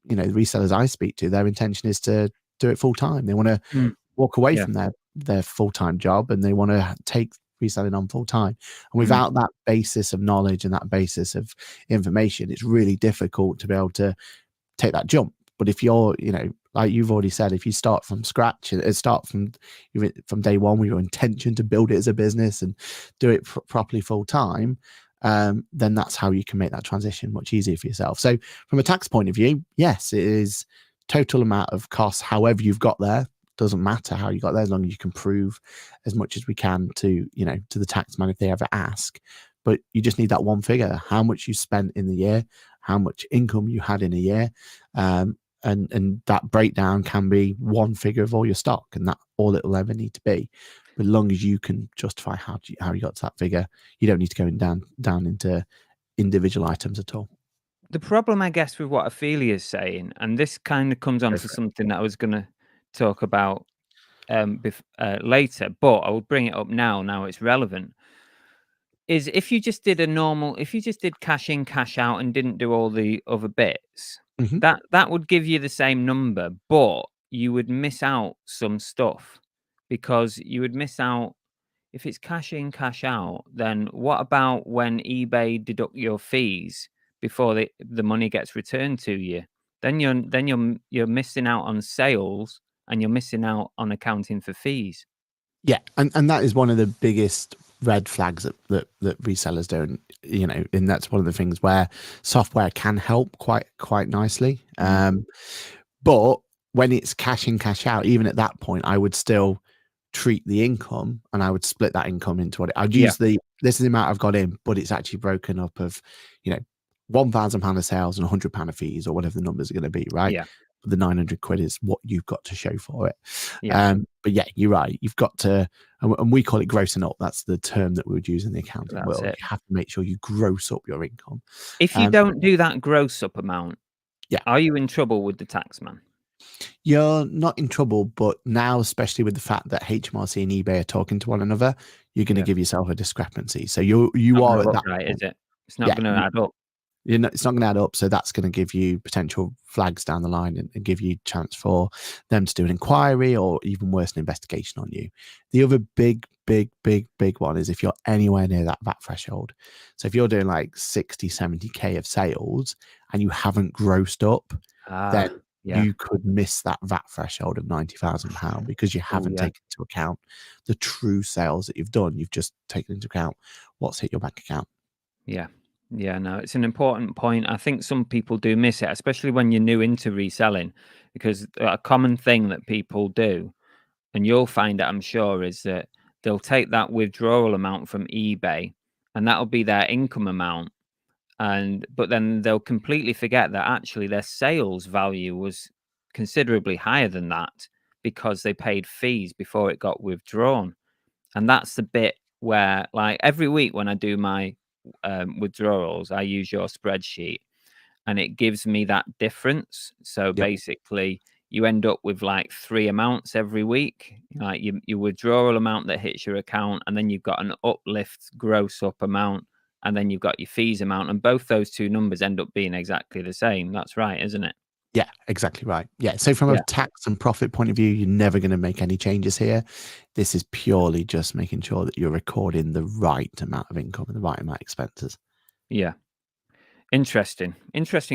the resellers I speak to, their intention is to do it full time. They want to walk away Yeah. from their full-time job, and they want to take reselling on full time. And Mm. without that basis of knowledge and that basis of information, it's really difficult to be able to take that jump. But if you're, like you've already said, if you start from scratch and start from day one with your intention to build it as a business and do it properly full time, then that's how you can make that transition much easier for yourself. So from a tax point of view, yes, it is total amount of costs. However you've got there, doesn't matter how you got there, as long as you can prove as much as we can to the tax man if they ever ask. But you just need that one figure: how much you spent in the year, how much income you had in a year, and that breakdown can be one figure of all your stock, and that's all it will ever need to be. But as long as you can justify how you got to that figure, you don't need to go down into individual items at all. The problem, I guess, with what Ophelia is saying, and this kind of comes on to something that I was going to talk about later, but I will bring it up now it's relevant, is if you just did cash in, cash out and didn't do all the other bits, that would give you the same number, but you would miss out some stuff, because you would miss out. If it's cash in, cash out, then what about when eBay deduct your fees before the money gets returned to you? Then you're missing out on sales, and you're missing out on accounting for fees. Yeah, and that is one of the biggest red flags that resellers don't, and that's one of the things where software can help quite nicely. But when it's cash in, cash out, even at that point, I would still treat the income, and I would split that income into what I'd use this is the amount I've got in, but it's actually broken up of, £1,000 of sales and £100 of fees, or whatever the numbers are going to be, right? Yeah. The 900 quid is what you've got to show for it. Yeah. But yeah, you're right. You've got to, and we call it grossing up. That's the term that we would use in the accounting world. You have to make sure you gross up your income. If you don't do that gross up amount, are you in trouble with the tax man? You're not in trouble, but now, especially with the fact that HMRC and eBay are talking to one another, you're going to give yourself a discrepancy. So you are at that right, point. Is it? It's not going to add up. It's not going to add up. So that's going to give you potential flags down the line, and give you a chance for them to do an inquiry, or even worse, an investigation on you. The other big one is if you're anywhere near that VAT threshold. So if you're doing like 60, 70K of sales and you haven't grossed up, then you could miss that VAT threshold of £90,000, because you haven't taken into account the true sales that you've done. You've just taken into account what's hit your bank account. Yeah, no, it's an important point. I think some people do miss it, especially when you're new into reselling, because a common thing that people do, and you'll find it, I'm sure, is that they'll take that withdrawal amount from eBay, and that'll be their income amount. But then they'll completely forget that actually their sales value was considerably higher than that, because they paid fees before it got withdrawn. And that's the bit where, like, every week when I do my withdrawals, I use your spreadsheet, and it gives me that difference. So basically, you end up with like 3 amounts every week, like your withdrawal amount that hits your account, and then you've got an uplift gross up amount, and then you've got your fees amount, and both those two numbers end up being exactly the same. That's right, isn't it? Yeah, exactly right. Yeah. So from a tax and profit point of view, you're never going to make any changes here. This is purely just making sure that you're recording the right amount of income and the right amount of expenses. Yeah. Interesting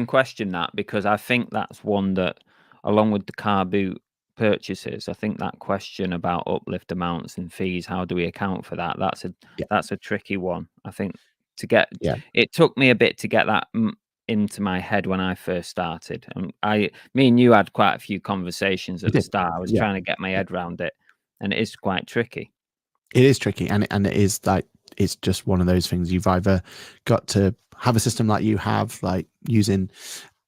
question, that, because I think that's one that, along with the car boot purchases, I think that question about uplift amounts and fees, how do we account for that? That's a tricky one. I think it took me a bit to get that into my head when I first started. And me and you had quite a few conversations at the start. I was trying to get my head around it, and it is quite tricky. It is tricky, and it is like, it's just one of those things. You've either got to have a system like you have, like using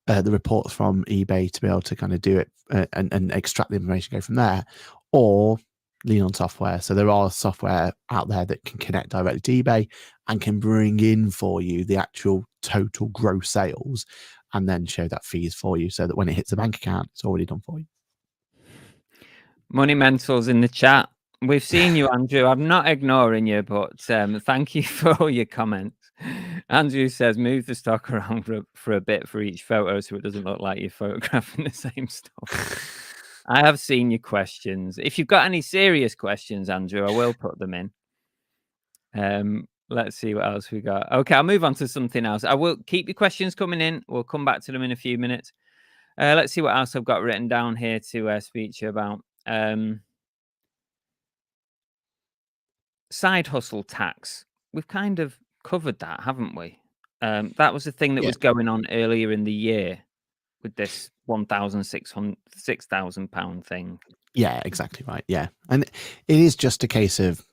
the reports from eBay to be able to kind of do it and extract the information, go from there, or lean on software. So there are software out there that can connect directly to eBay and can bring in for you the actual total gross sales and then show that fees for you so that when it hits the bank account, it's already done for you. Money Mentals in the chat. We've seen you, Andrew. I'm not ignoring you, but thank you for all your comments. Andrew says, move the stock around for a bit for each photo so it doesn't look like you're photographing the same stuff. I have seen your questions. If you've got any serious questions, Andrew, I will put them in. Let's see what else we got. Okay, I'll move on to something else. I will keep your questions coming in. We'll come back to them in a few minutes. Let's see what else I've got written down here to speak to you about. Side hustle tax. We've kind of covered that, haven't we? That was the thing that was going on earlier in the year with this £1,600 thing. Yeah, exactly right. Yeah. And it is just a case of,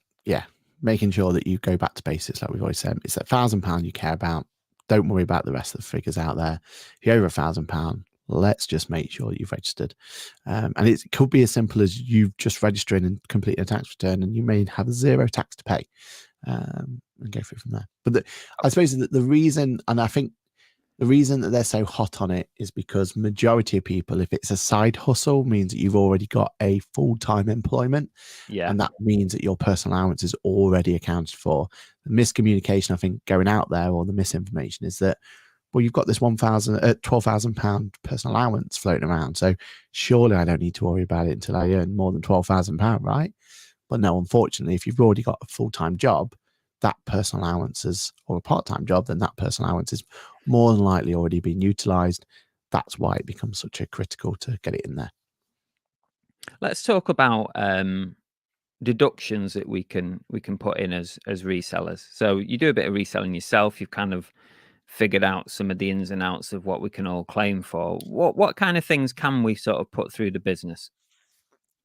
making sure that you go back to basics, like we've always said. It's that £1,000 you care about. Don't worry about the rest of the figures out there. If you're over £1,000, let's just make sure that you've registered. And it could be as simple as you just registering and completing a tax return, and you may have zero tax to pay, and go through from there. But I suppose the reason, and I think the reason that they're so hot on it is because majority of people, if it's a side hustle, means that you've already got a full-time employment. Yeah. And that means that your personal allowance is already accounted for. The miscommunication, I think, going out there, or the misinformation, is that, well, you've got this £12,000 personal allowance floating around, so surely I don't need to worry about it until I earn more than £12,000, right? But no, unfortunately, if you've already got a full-time job, that personal allowance or a part-time job, then that personal allowance is more than likely already being utilized. That's why it becomes such a critical to get it in there. Let's talk about deductions that we can put in as resellers. So you do a bit of reselling yourself. You've kind of figured out some of the ins and outs of what we can all claim for. What kind of things can we sort of put through the business?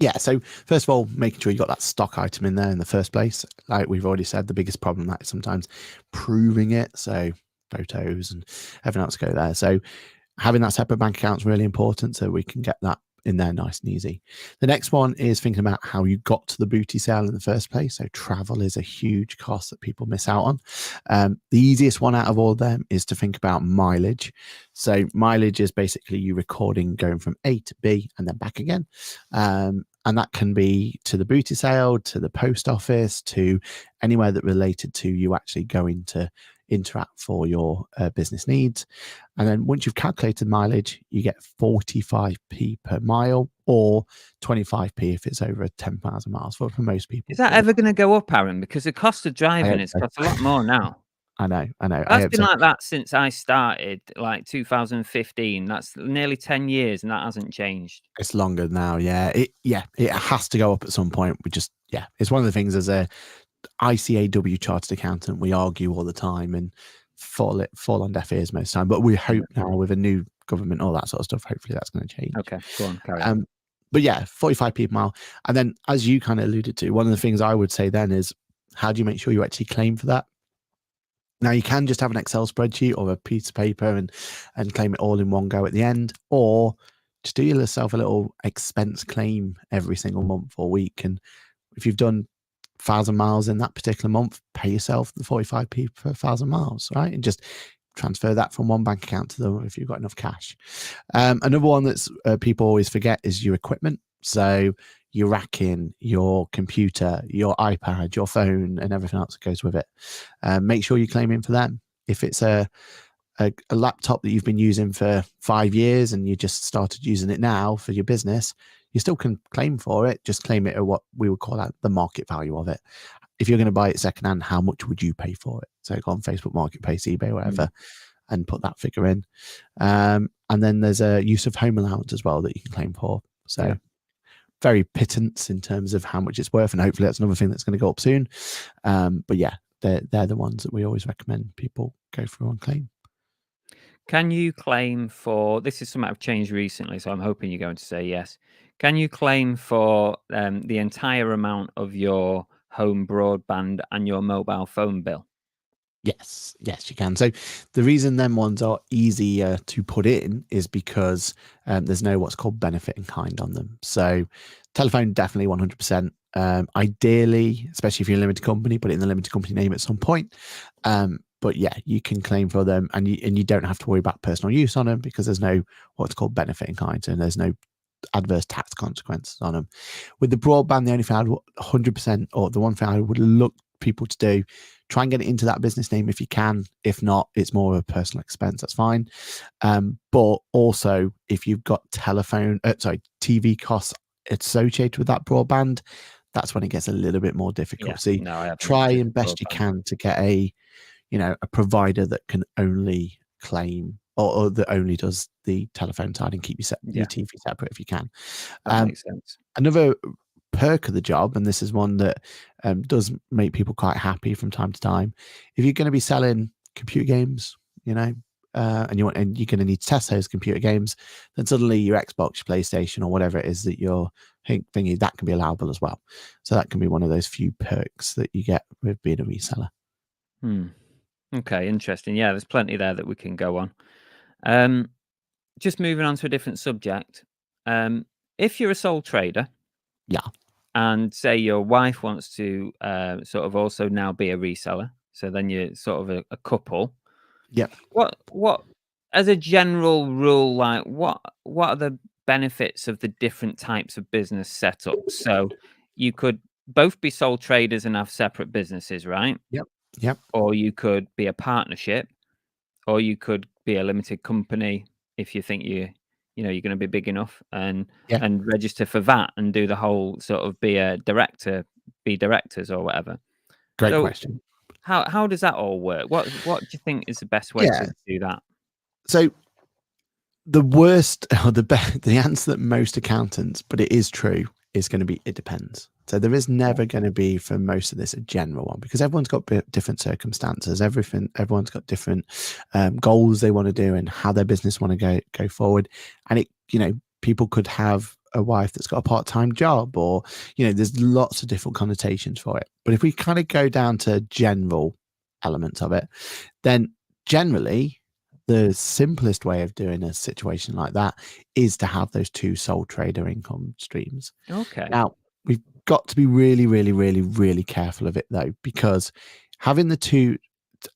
Yeah, so first of all, making sure you got that stock item in there in the first place. Like we've already said, the biggest problem that is sometimes proving it. So photos and everything else go there. So having that separate bank account is really important, so we can get that in there nice and easy. The next one is thinking about how you got to the booty sale in the first place. So travel is a huge cost that people miss out on. The easiest one out of all of them is to think about mileage. So mileage is basically you recording going from A to B and then back again. And that can be to the booty sale, to the post office, to anywhere that related to you actually going to interact for your business needs. And then once you've calculated mileage, you get 45p per mile, or 25p if it's over 10,000 miles for most people. Is that ever going to go up, Aaron? Because the cost of driving it's cost a lot more now. I know. That's been like that since I started, like 2015. That's nearly 10 years, and that hasn't changed. It's longer now. Yeah, it has to go up at some point. It's one of the things as a ICAW chartered accountant, we argue all the time and fall on deaf ears most of the time. But we hope now with a new government, all that sort of stuff, hopefully that's going to change. Okay, go on, carry on. But yeah, 45p per mile. And then, as you kind of alluded to, one of the things I would say then is, how do you make sure you actually claim for that? Now, you can just have an Excel spreadsheet or a piece of paper and claim it all in one go at the end, or just do yourself a little expense claim every single month or week. And if you've done 1,000 miles in that particular month, pay yourself the 45p per 1,000 miles, right? And just transfer that from one bank account to the other if you've got enough cash. Another one that's people always forget is your equipment. So your racking, your computer, your iPad, your phone, and everything else that goes with it. Make sure you claim in for them. If it's a laptop that you've been using for 5 years and you just started using it now for your business, you still can claim for it. Just claim it at what we would call the market value of it. If you're going to buy it secondhand, how much would you pay for it? So go on Facebook Marketplace, eBay, whatever, and put that figure in. And then there's a use of home allowance as well that you can claim for. So very pittance in terms of how much it's worth, and hopefully that's another thing that's going to go up soon. But yeah, they're the ones that we always recommend people go through and claim. Can you claim for, this is something I've changed recently, so I'm hoping you're going to say yes. Can you claim for the entire amount of your home broadband and your mobile phone bill? Yes, you can. So the reason them ones are easier to put in is because there's no what's called benefit in kind on them. So telephone, definitely 100%. Ideally, especially if you're a limited company, put it in the limited company name at some point. But yeah, you can claim for them, and you don't have to worry about personal use on them because there's no what's called benefit in kind, and there's no adverse tax consequences on them. With the broadband, the only thing I'd 100%, or the one thing I would look people to do, try and get it into that business name if you can. If not, it's more of a personal expense. That's fine. But also, if you've got TV costs associated with that broadband, that's when it gets a little bit more difficult. Yeah, See, no, I have try limited and best you broadband. can to get a provider that can only claim or that only does the telephone side and keep your Yeah, TV separate if you can. that makes sense. Another perk of the job, and this is one that does make people quite happy from time to time, if you're going to be selling computer games, and you're going to need to test those computer games, then suddenly your Xbox, your PlayStation, or whatever it is that you're thinking, that can be allowable as well. So that can be one of those few perks that you get with being a reseller. Okay, interesting. Yeah, there's plenty there that we can go on. Just moving on to a different subject. If you're a sole trader, Yeah. and say your wife wants to sort of also now be a reseller, so then you're sort of a couple. Yeah. What as a general rule, like what are the benefits of the different types of business setups? So you could both be sole traders and have separate businesses, right? Yep. Yep. Or you could be a partnership, or you could be a limited company if you think you're going to be big enough, and Yeah. register for that and do the whole sort of be a director, be directors or whatever. Great So question. how does that all work? What do you think is the best way Yeah. to do that? So the worst, or the answer that most accountants, but it is true, is going to be it depends. So there is never going to be for most of this a general one because everyone's got different circumstances. Everyone's got different goals they want to do and how their business want to go forward. And people could have a wife that's got a part-time job, or there's lots of different connotations for it. But if we kind of go down to general elements of it, then generally the simplest way of doing a situation like that is to have those two sole trader income streams. Okay. Now, we've got to be really, really, really, really careful of it though, because having the two,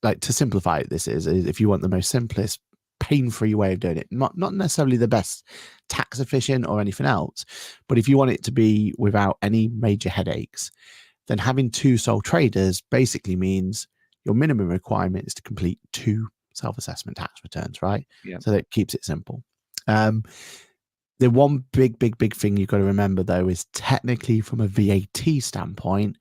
like, to simplify it, this is if you want the most simplest, pain-free way of doing it, not necessarily the best tax efficient or anything else, but if you want it to be without any major headaches, then having two sole traders basically means your minimum requirement is to complete two self-assessment tax returns, right? Yeah. So that keeps it simple. The one big thing you've got to remember though is technically from a VAT standpoint,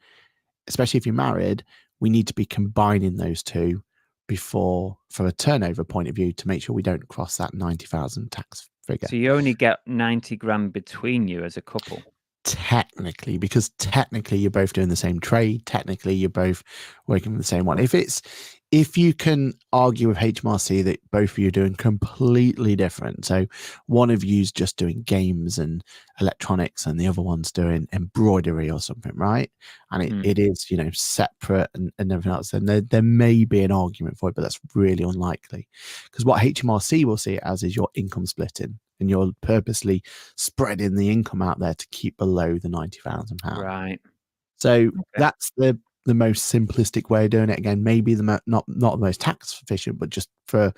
especially if you're married, we need to be combining those two before, from a turnover point of view, to make sure we don't cross that 90,000 tax figure. So you only get 90 grand between you as a couple. Technically, because technically you're both doing the same trade, technically you're both working with the same one. If you can argue with HMRC that both of you are doing completely different, so one of you's just doing games and electronics and the other one's doing embroidery or something, right? And it is separate and everything else, then there may be an argument for it, but that's really unlikely, because what HMRC will see it as is your income splitting, and you're purposely spreading the income out there to keep below the £90,000. Right. So that's the most simplistic way of doing it. Again, maybe not the most tax efficient, but just for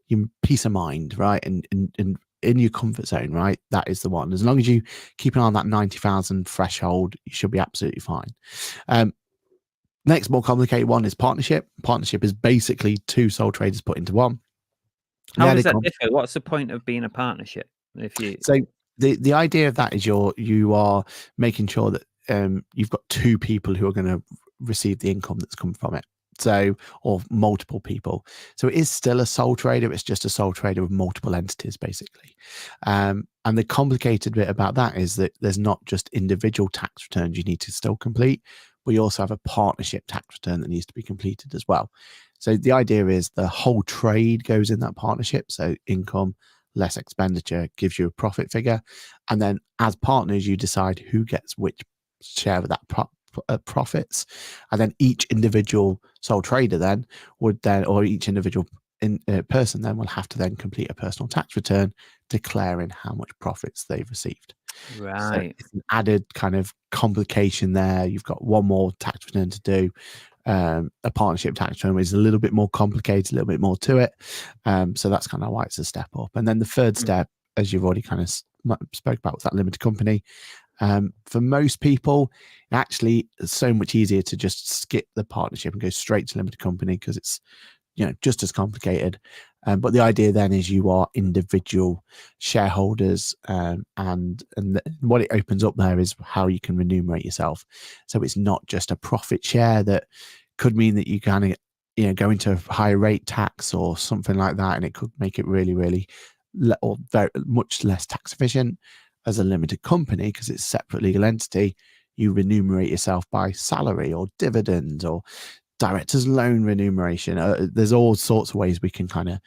your peace of mind, right? And in your comfort zone, right? That is the one. As long as you keep an eye on that 90,000 threshold, you should be absolutely fine. Next, more complicated one is partnership. Partnership is basically two sole traders put into one. How does that differ? What's the point of being a partnership? So the idea of that is you are making sure that you've got two people who are going to receive the income that's come from it. So, or multiple people. So it is still a sole trader. It's just a sole trader with multiple entities, basically. And the complicated bit about that is that there's not just individual tax returns you need to still complete, but you also have a partnership tax return that needs to be completed as well. So the idea is the whole trade goes in that partnership. So income less expenditure gives you a profit figure. And then as partners, you decide who gets which share of that profits. And then each individual sole trader then would then, or each individual person then will have to then complete a personal tax return declaring how much profits they've received. So Right. it's an added kind of complication there. You've got one more tax return to do. A partnership tax return is a little bit more complicated, a little bit more to it. So that's kind of why it's a step up. And then the third step, as you've already kind of spoke about, was that limited company. For most people, actually, it's so much easier to just skip the partnership and go straight to limited company because it's just as complicated. But the idea then is you are individual shareholders, and what it opens up there is how you can remunerate yourself. So it's not just a profit share that could mean that you kind of go into higher rate tax or something like that, and it could make it really, really or very much less tax efficient. As a limited company, because it's a separate legal entity, you remunerate yourself by salary or dividends or director's loan remuneration. There's all sorts of ways we can kind of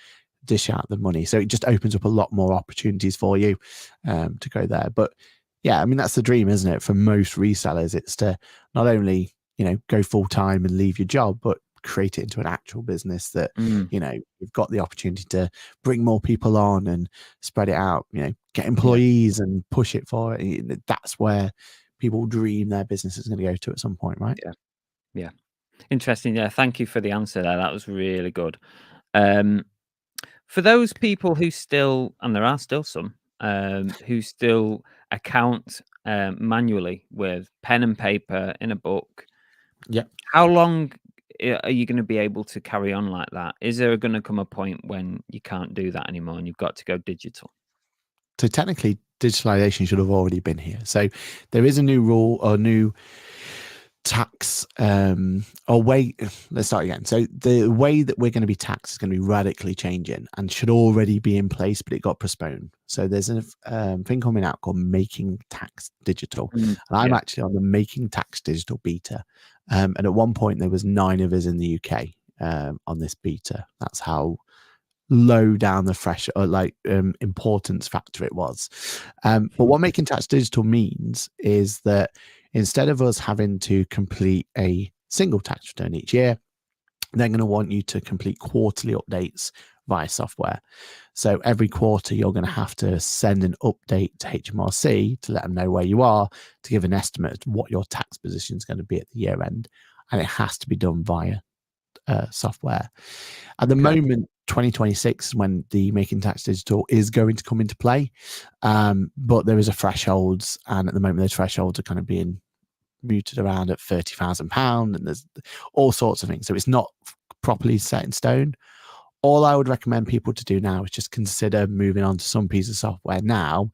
dish out the money. So it just opens up a lot more opportunities for you to go there. But yeah, I mean, that's the dream, isn't it? For most resellers, it's to not only, go full time and leave your job, but create it into an actual business that, you've got the opportunity to bring more people on and spread it out, get employees and push it for it. That's where people dream their business is going to go to at some point, right? Yeah. Interesting. Yeah. Thank you for the answer there. That was really good. For those people who still, and there are still some, who still account manually with pen and paper in a book, Yeah. how long are you going to be able to carry on like that? Is there going to come a point when you can't do that anymore and you've got to go digital? So technically, digitalization should have already been here. So there is a new rule or new tax or way. Let's start again. So the way that we're going to be taxed is going to be radically changing and should already be in place, but it got postponed. So there's a thing coming out called Making Tax Digital, and I'm actually on the Making Tax Digital beta. And at one point there was 9 of us in the UK on this beta. That's how low down the fresh or importance factor it was. But what Making Tax Digital means is that instead of us having to complete a single tax return each year, they're going to want you to complete quarterly updates via software. So every quarter, you're going to have to send an update to HMRC to let them know where you are, to give an estimate of what your tax position is going to be at the year end. And it has to be done via software. At the moment, 2026 is when the Making Tax Digital is going to come into play. But there is a thresholds, and at the moment those thresholds are kind of being mooted around at £30,000, and there's all sorts of things. So it's not properly set in stone. All I would recommend people to do now is just consider moving on to some piece of software now,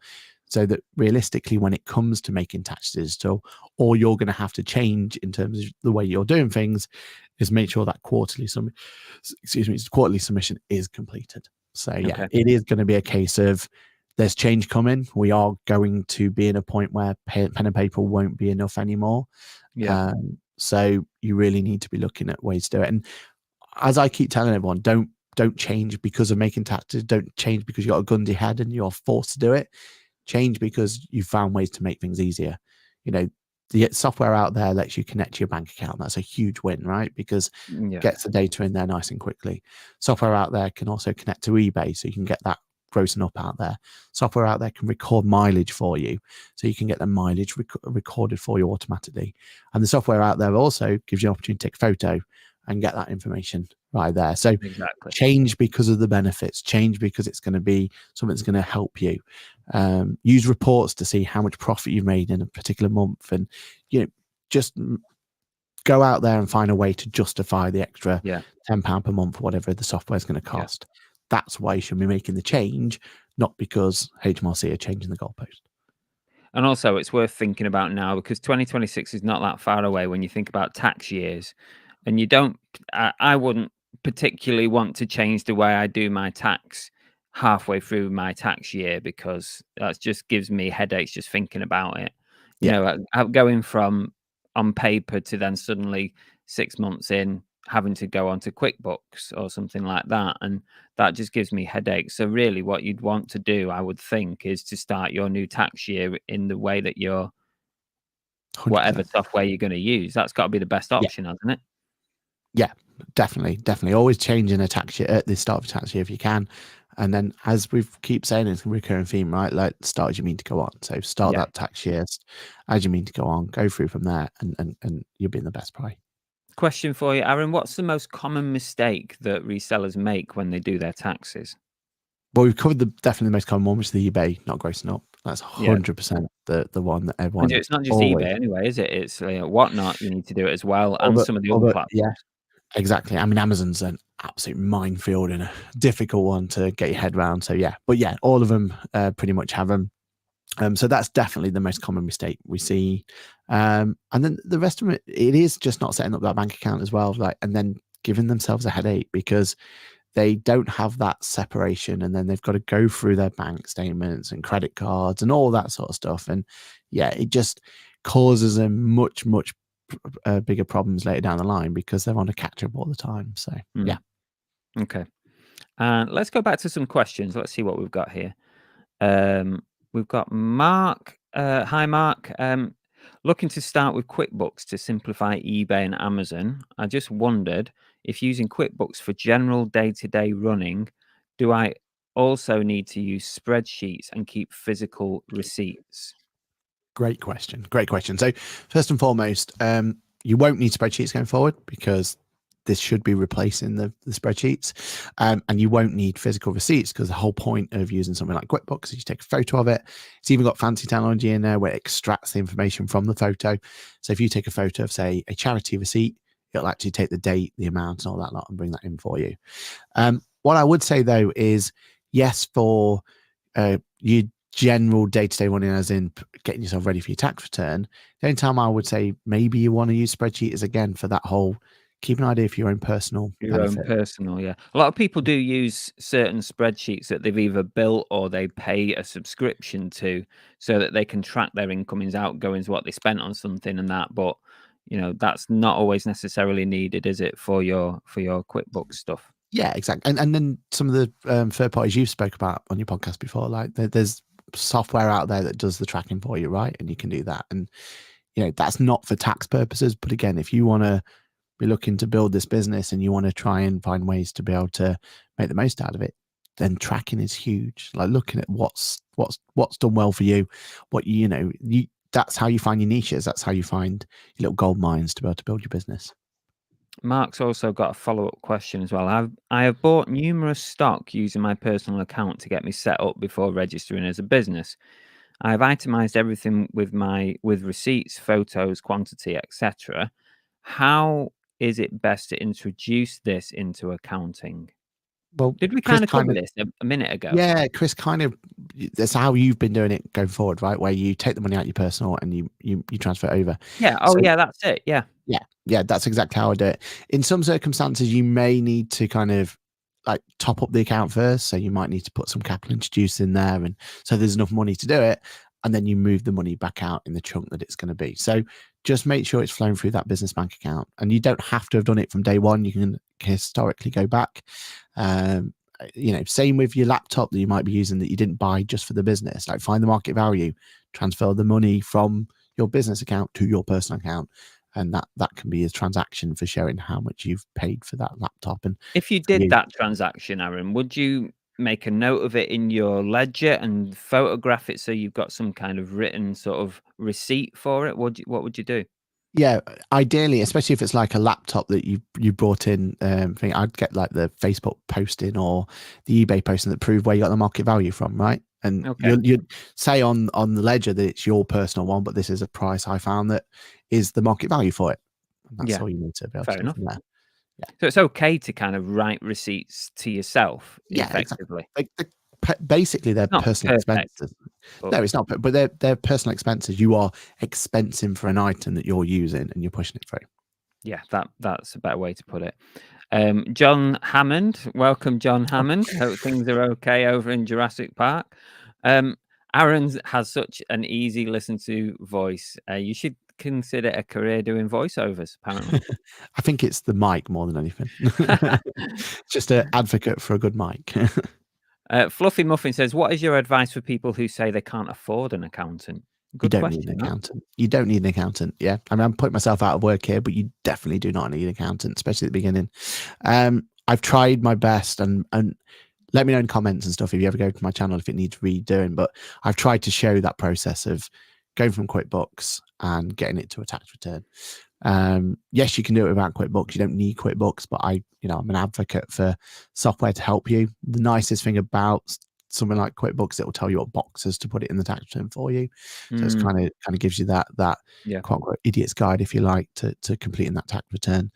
so that realistically, when it comes to Making Tax Digital, all you're going to have to change in terms of the way you're doing things is make sure that quarterly submission is completed. So yeah, it is going to be a case of there's change coming. We are going to be in a point where pen and paper won't be enough anymore. So you really need to be looking at ways to do it. And as I keep telling everyone, don't change because of making taxes. Don't change because you got a gun to your head and you're forced to do it. Change because you found ways to make things easier. The software out there lets you connect to your bank account. That's a huge win, right? Because it gets the data in there nice and quickly. Software out there can also connect to eBay, so you can get that grossing up out there. Software out there can record mileage for you, so you can get the mileage recorded for you automatically. And the software out there also gives you an opportunity to take a photo and get that information right there. So change because of the benefits, change because it's going to be something that's going to help you. Use reports to see how much profit you've made in a particular month, and just go out there and find a way to justify the extra £10 per month, whatever the software is going to cost. That's why you should be making the change, not because HMRC are changing the goalpost. And also, it's worth thinking about now, because 2026 is not that far away when you think about tax years. And you don't, I wouldn't particularly want to change the way I do my tax halfway through my tax year, because that just gives me headaches just thinking about it. Going from on paper to then suddenly 6 months in having to go onto QuickBooks or something like that, and that just gives me headaches. So really, what you'd want to do, I would think, is to start your new tax year in the way that you're 100%. Whatever software you're going to use. That's got to be the best option, hasn't it? Yeah, definitely. Always changing a tax year at the start of a tax year if you can. And then, as we keep saying, it's a recurring theme, right? Like, start as you mean to go on. So start Yeah. that tax year as you mean to go on, go through from there, and you'll be in the best price. Question for you, Aaron. What's the most common mistake that resellers make when they do their taxes? Well, we've covered definitely the most common one, which is the eBay not grossing up. That's Yeah. 100% the one that And everyone it's not just always. eBay anyway, is it? It's Whatnot, you need to do it as well, and some of the other Yeah, platforms. exactly. I mean, Amazon's an absolute minefield and a difficult one to get your head around. So yeah, but yeah, all of them pretty much have them. So that's definitely the most common mistake we see. And then the rest of it is just not setting up that bank account as well, like, and then giving themselves a headache because they don't have that separation, and then they've got to go through their bank statements and credit cards and all that sort of stuff. And yeah, it just causes them much bigger problems later down the line because they're on a catch up all the time. So yeah. Okay. And let's go back to some questions. Let's see what we've got here. We've got Mark. Hi, Mark. Looking to start with QuickBooks to simplify eBay and Amazon. I just wondered if using QuickBooks for general day-to-day running, do I also need to use spreadsheets and keep physical receipts? Great question. Great question. So first and foremost, you won't need spreadsheets going forward because this should be replacing the spreadsheets, and you won't need physical receipts because the whole point of using something like QuickBooks is you take a photo of it. It's even got fancy technology in there where it extracts the information from the photo. So if you take a photo of, say, a charity receipt, it'll actually take the date, the amount, and all that lot and bring that in for you. What I would say though is yes, for your general day-to-day running, as in getting yourself ready for your tax return, the only time I would say maybe you want to use spreadsheet is again for that whole keep an idea for your own personal Your own benefit. personal, yeah. A lot of people do use certain spreadsheets that they've either built or they pay a subscription to so that they can track their incomings, outgoings, what they spent on something and that. But that's not always necessarily needed, is it, for your QuickBooks stuff? Yeah, exactly. And then some of the third parties you've spoke about on your podcast before, like there's software out there that does the tracking for you, right? And you can do that. And that's not for tax purposes, but again, if you want to be looking to build this business and you want to try and find ways to be able to make the most out of it, then tracking is huge. Like looking at what's done well for you, what that's how you find your niches. That's how you find your little gold mines to be able to build your business. Mark's also got a follow-up question as well. I have bought numerous stock using my personal account to get me set up before registering as a business. I have itemized everything with receipts, photos, quantity, etc. How is it best to introduce this into accounting? Well, Did we Chris kind of kind cover of this a minute ago? Yeah, Chris, kind of, that's how you've been doing it going forward, right? Where you take the money out your personal and you transfer it over. Yeah. Oh, So yeah, that's it. Yeah. yeah, that's exactly how I do it. In some circumstances, you may need to kind of like top up the account first. So you might need to put some capital introduced in there, and so there's enough money to do it, and then you move the money back out in the chunk that it's going to be. So just make sure it's flowing through that business bank account, and you don't have to have done it from day one. You can historically go back. Same with your laptop that you might be using that you didn't buy just for the business. Like find the market value, transfer the money from your business account to your personal account, and that can be a transaction for showing how much you've paid for that laptop. And If you for did you, that transaction, Aaron, would you make a note of it in your ledger and photograph it so you've got some kind of written sort of receipt for it? What would you do? yeah, ideally, especially if it's like a laptop that you brought in, thing, I'd get like the Facebook posting or the eBay posting that prove where you got the market value from, right? And Okay. you'd say on the ledger that it's your personal one, but this is a price I found that is the market value for it. And that's Yeah. all you need to be able to Fair do enough. from there. Yeah. So it's okay to kind of write receipts to yourself Yeah, exactly. effectively. Like basically they're Not personal perfect, expenses. but No, it's not, but they're personal expenses. You are expensing for an item that you're using and you're pushing it through. yeah, that's a better way to put it. John Hammond, welcome, John Hammond. Hope things are okay over in Jurassic Park. Aaron has such an easy listen to voice. You should consider a career doing voiceovers, apparently. I think it's the mic more than anything. Just an advocate for a good mic. Fluffy Muffin says, what is your advice for people who say they can't afford an accountant? You Good don't need an question, that. accountant. You don't need an accountant. Yeah. I mean, I'm putting myself out of work here, but you definitely do not need an accountant, especially at the beginning. I've tried my best and let me know in comments and stuff if you ever go to my channel if it needs redoing. But I've tried to show that process of going from QuickBooks and getting it to a tax return. Yes, you can do it without QuickBooks. You don't need QuickBooks, but I'm an advocate for software to help you. The nicest thing about something like QuickBooks, it will tell you what boxes to put it in the tax return for you. So it's kind of gives you that quote unquote idiot's guide, if you like, to completing that tax return.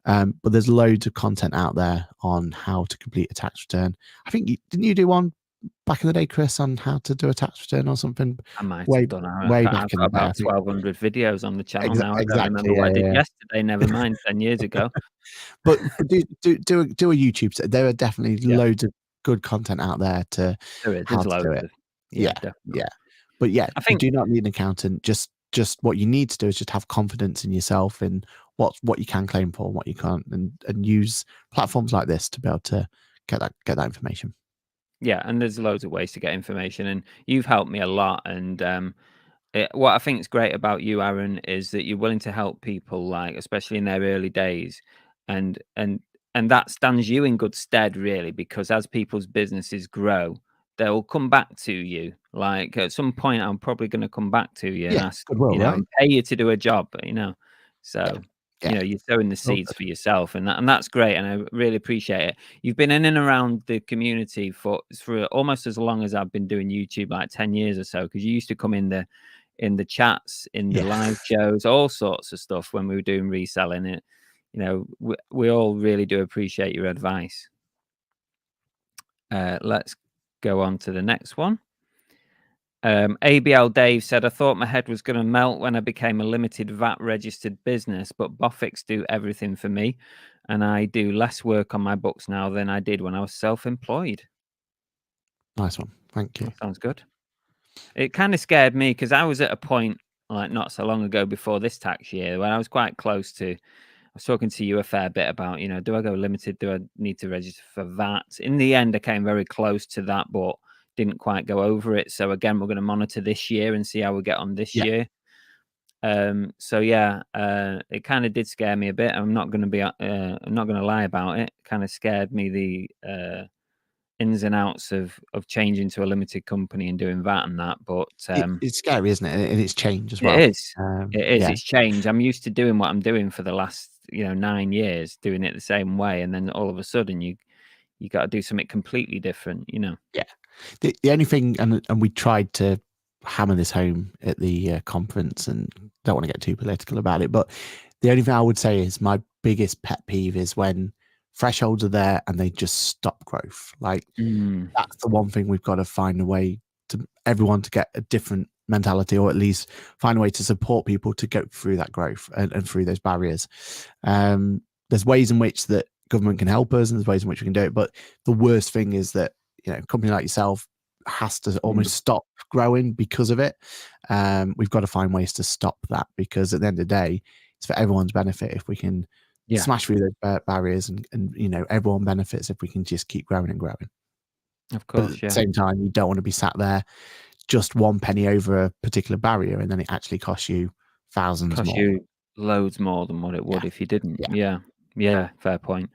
But there's loads of content out there on how to complete a tax return. I think didn't you do one back in the day, Chris, on how to do a tax return or something? I might way have done. way I've back in got the day, I about think. 1,200 videos on the channel now. I don't remember Exactly. what I did Yeah. yesterday. Never mind 10 years ago. But do a YouTube. There are definitely Yeah. loads of good content out there to There is. how There's to loads do it. of. Yeah, Definitely. yeah. But yeah, I you think do not need an accountant. Just what you need to do is just have confidence in yourself and what you can claim for and what you can't, and use platforms like this to be able to get that information. Yeah, and there's loads of ways to get information, and you've helped me a lot. And what I think is great about you, Aaron, is that you're willing to help people, like especially in their early days, and and and that stands you in good stead, really, because as people's businesses grow, they'll come back to you. Like at some point, I'm probably going to come back to you and Yeah, ask, goodwill, right? and pay you to do a job, Yeah, So, yeah. you're sowing the All seeds good. for yourself, and that's great, and I really appreciate it. You've been in and around the community for almost as long as I've been doing YouTube, like 10 years or so, because you used to come in the chats, in the Yeah, live shows, all sorts of stuff when we were doing reselling it. We all really do appreciate your advice. Let's go on to the next one. ABL Dave said, I thought my head was going to melt when I became a limited VAT registered business, but Boffix do everything for me. And I do less work on my books now than I did when I was self-employed. nice one. Thank you. That sounds good. It kind of scared me because I was at a point like not so long ago before this tax year when I was quite close to. I was talking to you a fair bit about, do I go limited? Do I need to register for VAT? In the end, I came very close to that, but didn't quite go over it. So again, we're going to monitor this year and see how we get on this Yeah, year. So yeah, it kind of did scare me a bit. I'm not going to lie about it. Kind of scared me, the ins and outs of changing to a limited company and doing that and that. But it's scary, isn't it? And it's change as it well. is. It is. Yeah, It's change. I'm used to doing what I'm doing for the last 9 years, doing it the same way, and then all of a sudden you got to do something completely different. yeah. The only thing, and we tried to hammer this home at the conference, and don't want to get too political about it, but the only thing I would say is my biggest pet peeve is when thresholds are there and they just stop growth. Like Mm, that's the one thing we've got to find a way to everyone to get a different mentality, or at least find a way to support people to go through that growth and through those barriers. There's ways in which that government can help us, and there's ways in which we can do it. But the worst thing is that a company like yourself has to mm, almost stop growing because of it. We've got to find ways to stop that, because at the end of the day, it's for everyone's benefit if we can yeah, smash through those barriers, and everyone benefits if we can just keep growing and growing. of But at course, the yeah. same time, you don't want to be sat there just one penny over a particular barrier, and then it actually costs you thousands Cost more. you loads more than what it Yeah, would if you didn't. yeah. Yeah, yeah, fair point.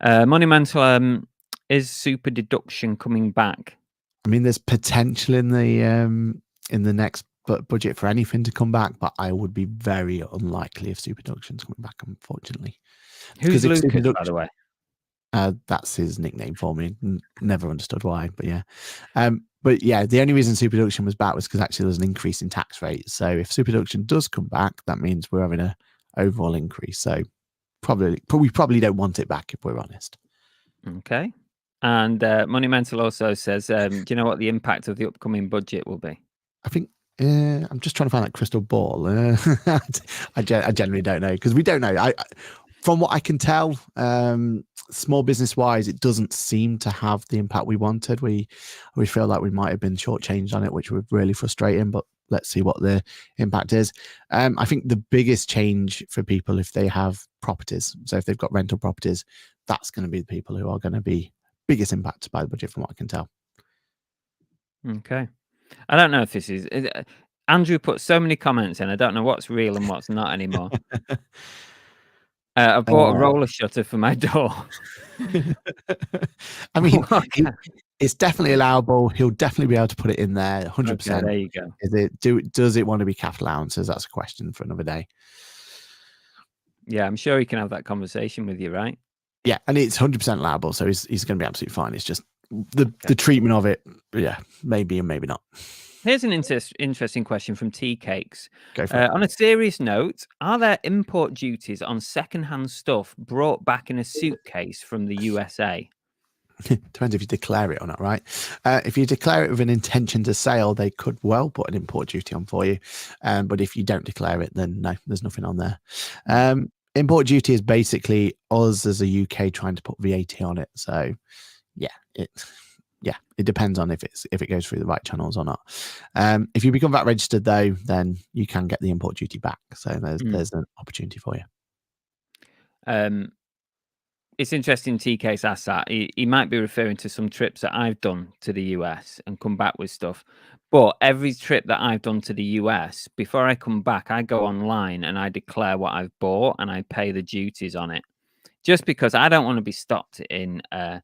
Monumental. Is super deduction coming back? I mean, there's potential in the next budget for anything to come back, but I would be very unlikely if super deduction's coming back, unfortunately. Because Who's if super Lucas, by the deduction, way? that's his nickname for me. Never understood why, but yeah. But yeah, the only reason super deduction was back was because actually there's an increase in tax rates. So if super deduction does come back, that means we're having a overall increase. So we probably don't want it back, if we're honest. Okay. And Monumental also says, do you know what the impact of the upcoming budget will be? I think I'm just trying to find that crystal ball. I generally don't know, because we don't know. From what I can tell, small business wise, it doesn't seem to have the impact we wanted. We feel like we might have been shortchanged on it, which was really frustrating. But let's see what the impact is. I think the biggest change for people, if they have properties, so if they've got rental properties, that's going to be the people who are going to be biggest impacted by the budget, from what I can tell. Okay. I don't know if this is Andrew put so many comments in. I don't know what's real and what's not anymore. I bought a roller shutter for my door. I mean, Okay. it's definitely allowable. He'll definitely be able to put it in there, Okay, 100%. there you go. Does it want to be capital allowances? That's a question for another day. Yeah, I'm sure he can have that conversation with you, right? Yeah, and it's 100% allowable, so he's going to be absolutely fine. It's just the treatment of it, yeah, maybe and maybe not. Here's an interesting question from Tea Cakes. Go for it. On a serious note, are there import duties on secondhand stuff brought back in a suitcase from the USA? Depends if you declare it or not, right? If you declare it with an intention to sale, they could well put an import duty on for you. But if you don't declare it, then no, there's nothing on there. Import duty is basically us as a UK trying to put VAT on it. So yeah, it depends on if it goes through the right channels or not. If you become VAT registered though, then you can get the import duty back. So there's an opportunity for you. It's interesting TK's asked that. He might be referring to some trips that I've done to the US and come back with stuff. But every trip that I've done to the US, before I come back, I go online and I declare what I've bought and I pay the duties on it. Just because I don't want to be stopped in the,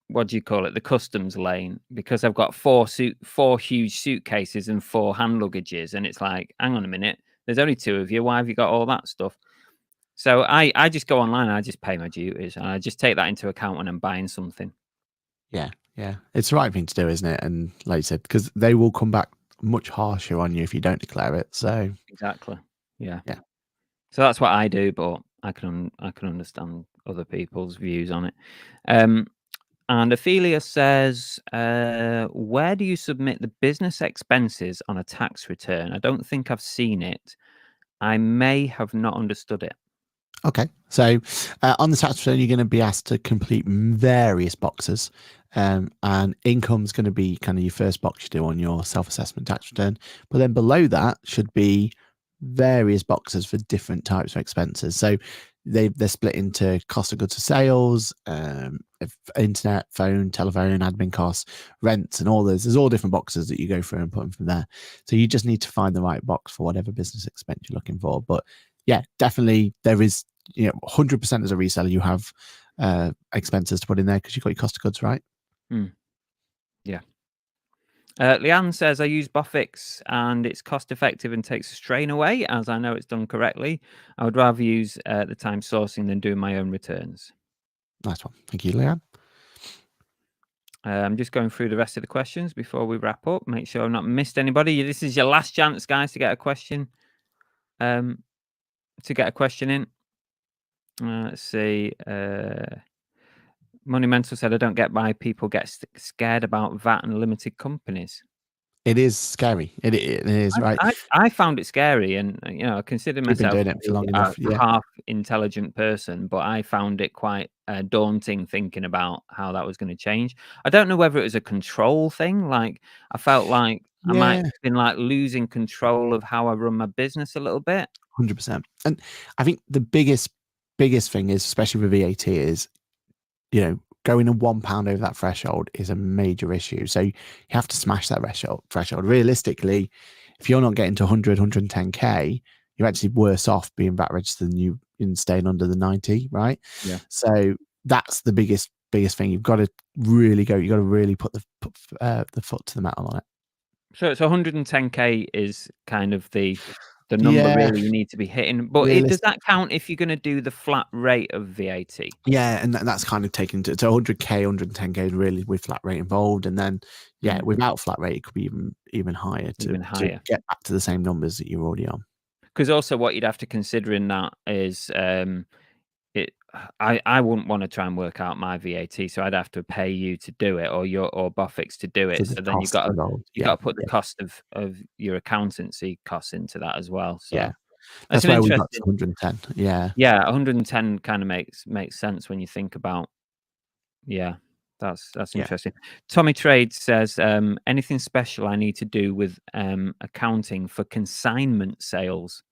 what do you call it, the customs lane, because I've got four huge suitcases and 4 hand luggages, and it's like, hang on a minute, there's only 2 of you. Why have you got all that stuff? So I just go online and I just pay my duties and I just take that into account when I'm buying something. Yeah, it's the right thing to do, isn't it? And like you said, because they will come back much harsher on you if you don't declare it. So Exactly. Yeah. yeah. So that's what I do, but I can understand other people's views on it. And Ophelia says, where do you submit the business expenses on a tax return? I don't think I've seen it. I may have not understood it. Okay, so on the tax return, you're going to be asked to complete various boxes, and income's going to be kind of your first box you do on your self-assessment tax return. But then below that should be various boxes for different types of expenses. So they're split into cost of goods of sales, internet, phone, telephone, admin costs, rents, and all those. There's all different boxes that you go through and put them from there. So you just need to find the right box for whatever business expense you're looking for. But yeah, definitely there is, 100% as a reseller, you have expenses to put in there because you've got your cost of goods, right? Yeah. Leanne says, I use Boffix and it's cost effective and takes a strain away, as I know it's done correctly. I would rather use the time sourcing than doing my own returns. Nice one. Thank you, Leanne. I'm just going through the rest of the questions before we wrap up. Make sure I've not missed anybody. This is your last chance, guys, to get a question. In. Let's see. Monumental said, I don't get why people get scared about VAT and limited companies. It is scary. It is, right? I found it scary, and I consider myself doing it for long enough, a half intelligent person, but I found it quite daunting thinking about how that was going to change. I don't know whether it was a control thing. Like I felt like I might have been like losing control of how I run my business a little bit. 100%. And I think the biggest thing is, especially with VAT, is going in £1 over that threshold is a major issue. So you have to smash that threshold. Realistically, if you're not getting to 100, 110K, you're actually worse off being VAT registered than you in staying under the 90, right? Yeah. So that's the biggest thing. You've got to really go. You've got to really put the foot to the metal on it. So 110K is kind of the number really you need to be hitting. But does that count if you're going to do the flat rate of VAT? Yeah, and that's kind of taken to 100K, 110K is really with flat rate involved. And then, without flat rate, it could be even higher to get back to the same numbers that you're already on. Because also what you'd have to consider in that is I wouldn't want to try and work out my VAT, so I'd have to pay you to do it, or Boffix to do it. So then you've got to put the cost of your accountancy costs into that as well. So that's where we got to 110. Yeah, 110 kind of makes sense when you think about. Yeah, that's interesting. Tommy Trade says, anything special I need to do with accounting for consignment sales?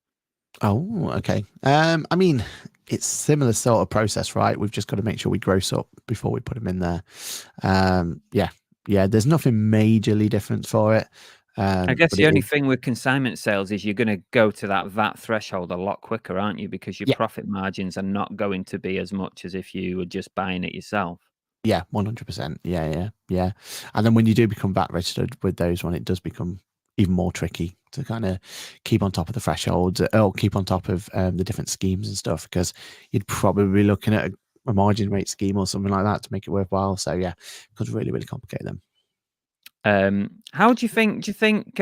Oh, okay. I mean, it's similar sort of process, right? We've just got to make sure we gross up before we put them in there. There's nothing majorly different for it. I guess But the it only is, thing with consignment sales is you're going to go to that VAT threshold a lot quicker, aren't you? Because your yeah, profit margins are not going to be as much as if you were just buying it yourself. yeah, 100%. Yeah. And then when you do become VAT registered with those one, it does become even more tricky to kind of keep on top of the thresholds or keep on top of the different schemes and stuff, because you'd probably be looking at a margin rate scheme or something like that to make it worthwhile. So yeah, it could really, really complicate them. How do you think? Do you think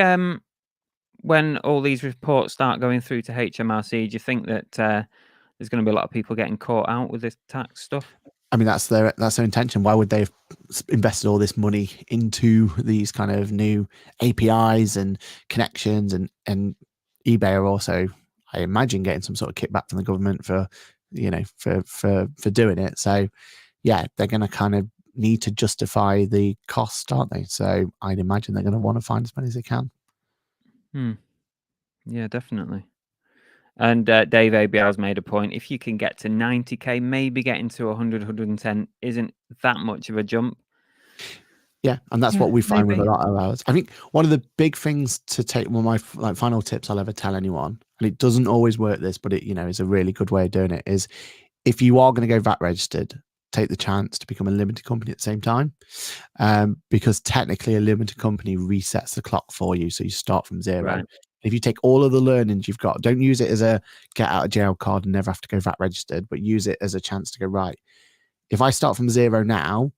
when all these reports start going through to HMRC, do you think that there's going to be a lot of people getting caught out with this tax stuff? I mean, that's their intention. Why would they have invested all this money into these kind of new APIs and connections, and eBay are also, I imagine, getting some sort of kickback from the government for, for doing it. So yeah, they're going to kind of need to justify the cost, aren't they? So I'd imagine they're going to want to find as many as they can. Hmm. Yeah, definitely. And Dave ABL's made a point. If you can get to 90k, maybe getting to 100, 110 isn't that much of a jump. Yeah, and that's Yeah, what we find with maybe. a lot of ours. I think one of the big things to take, one of my final tips I'll ever tell anyone, and it doesn't always work this, but it is a really good way of doing it, is if you are going to go VAT registered, take the chance to become a limited company at the same time, because technically a limited company resets the clock for you, so you start from zero. Right. If you take all of the learnings you've got, don't use it as a get out of jail card and never have to go VAT registered, but use it as a chance to go, right, if I start from zero now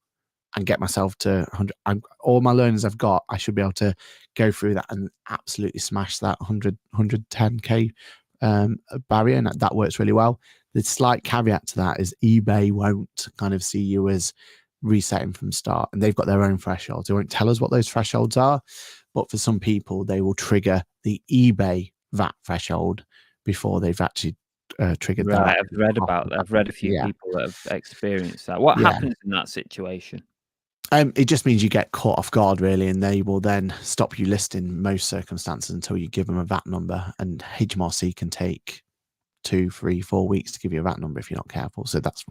and get myself to 100, all my learnings I've got, I should be able to go through that and absolutely smash that 110k barrier, and that works really well. The slight caveat to that is eBay won't kind of see you as resetting from start, and they've got their own thresholds. They won't tell us what those thresholds are, but for some people they will trigger the eBay VAT threshold before they've actually triggered their Right. actual I've read a few yeah. people that have experienced that. What Yeah. happens in that situation? It just means you get caught off guard, really, and they will then stop you listing most circumstances until you give them a VAT number. And HMRC can take 2, 3, 4 weeks to give you a VAT number if you're not careful. So that's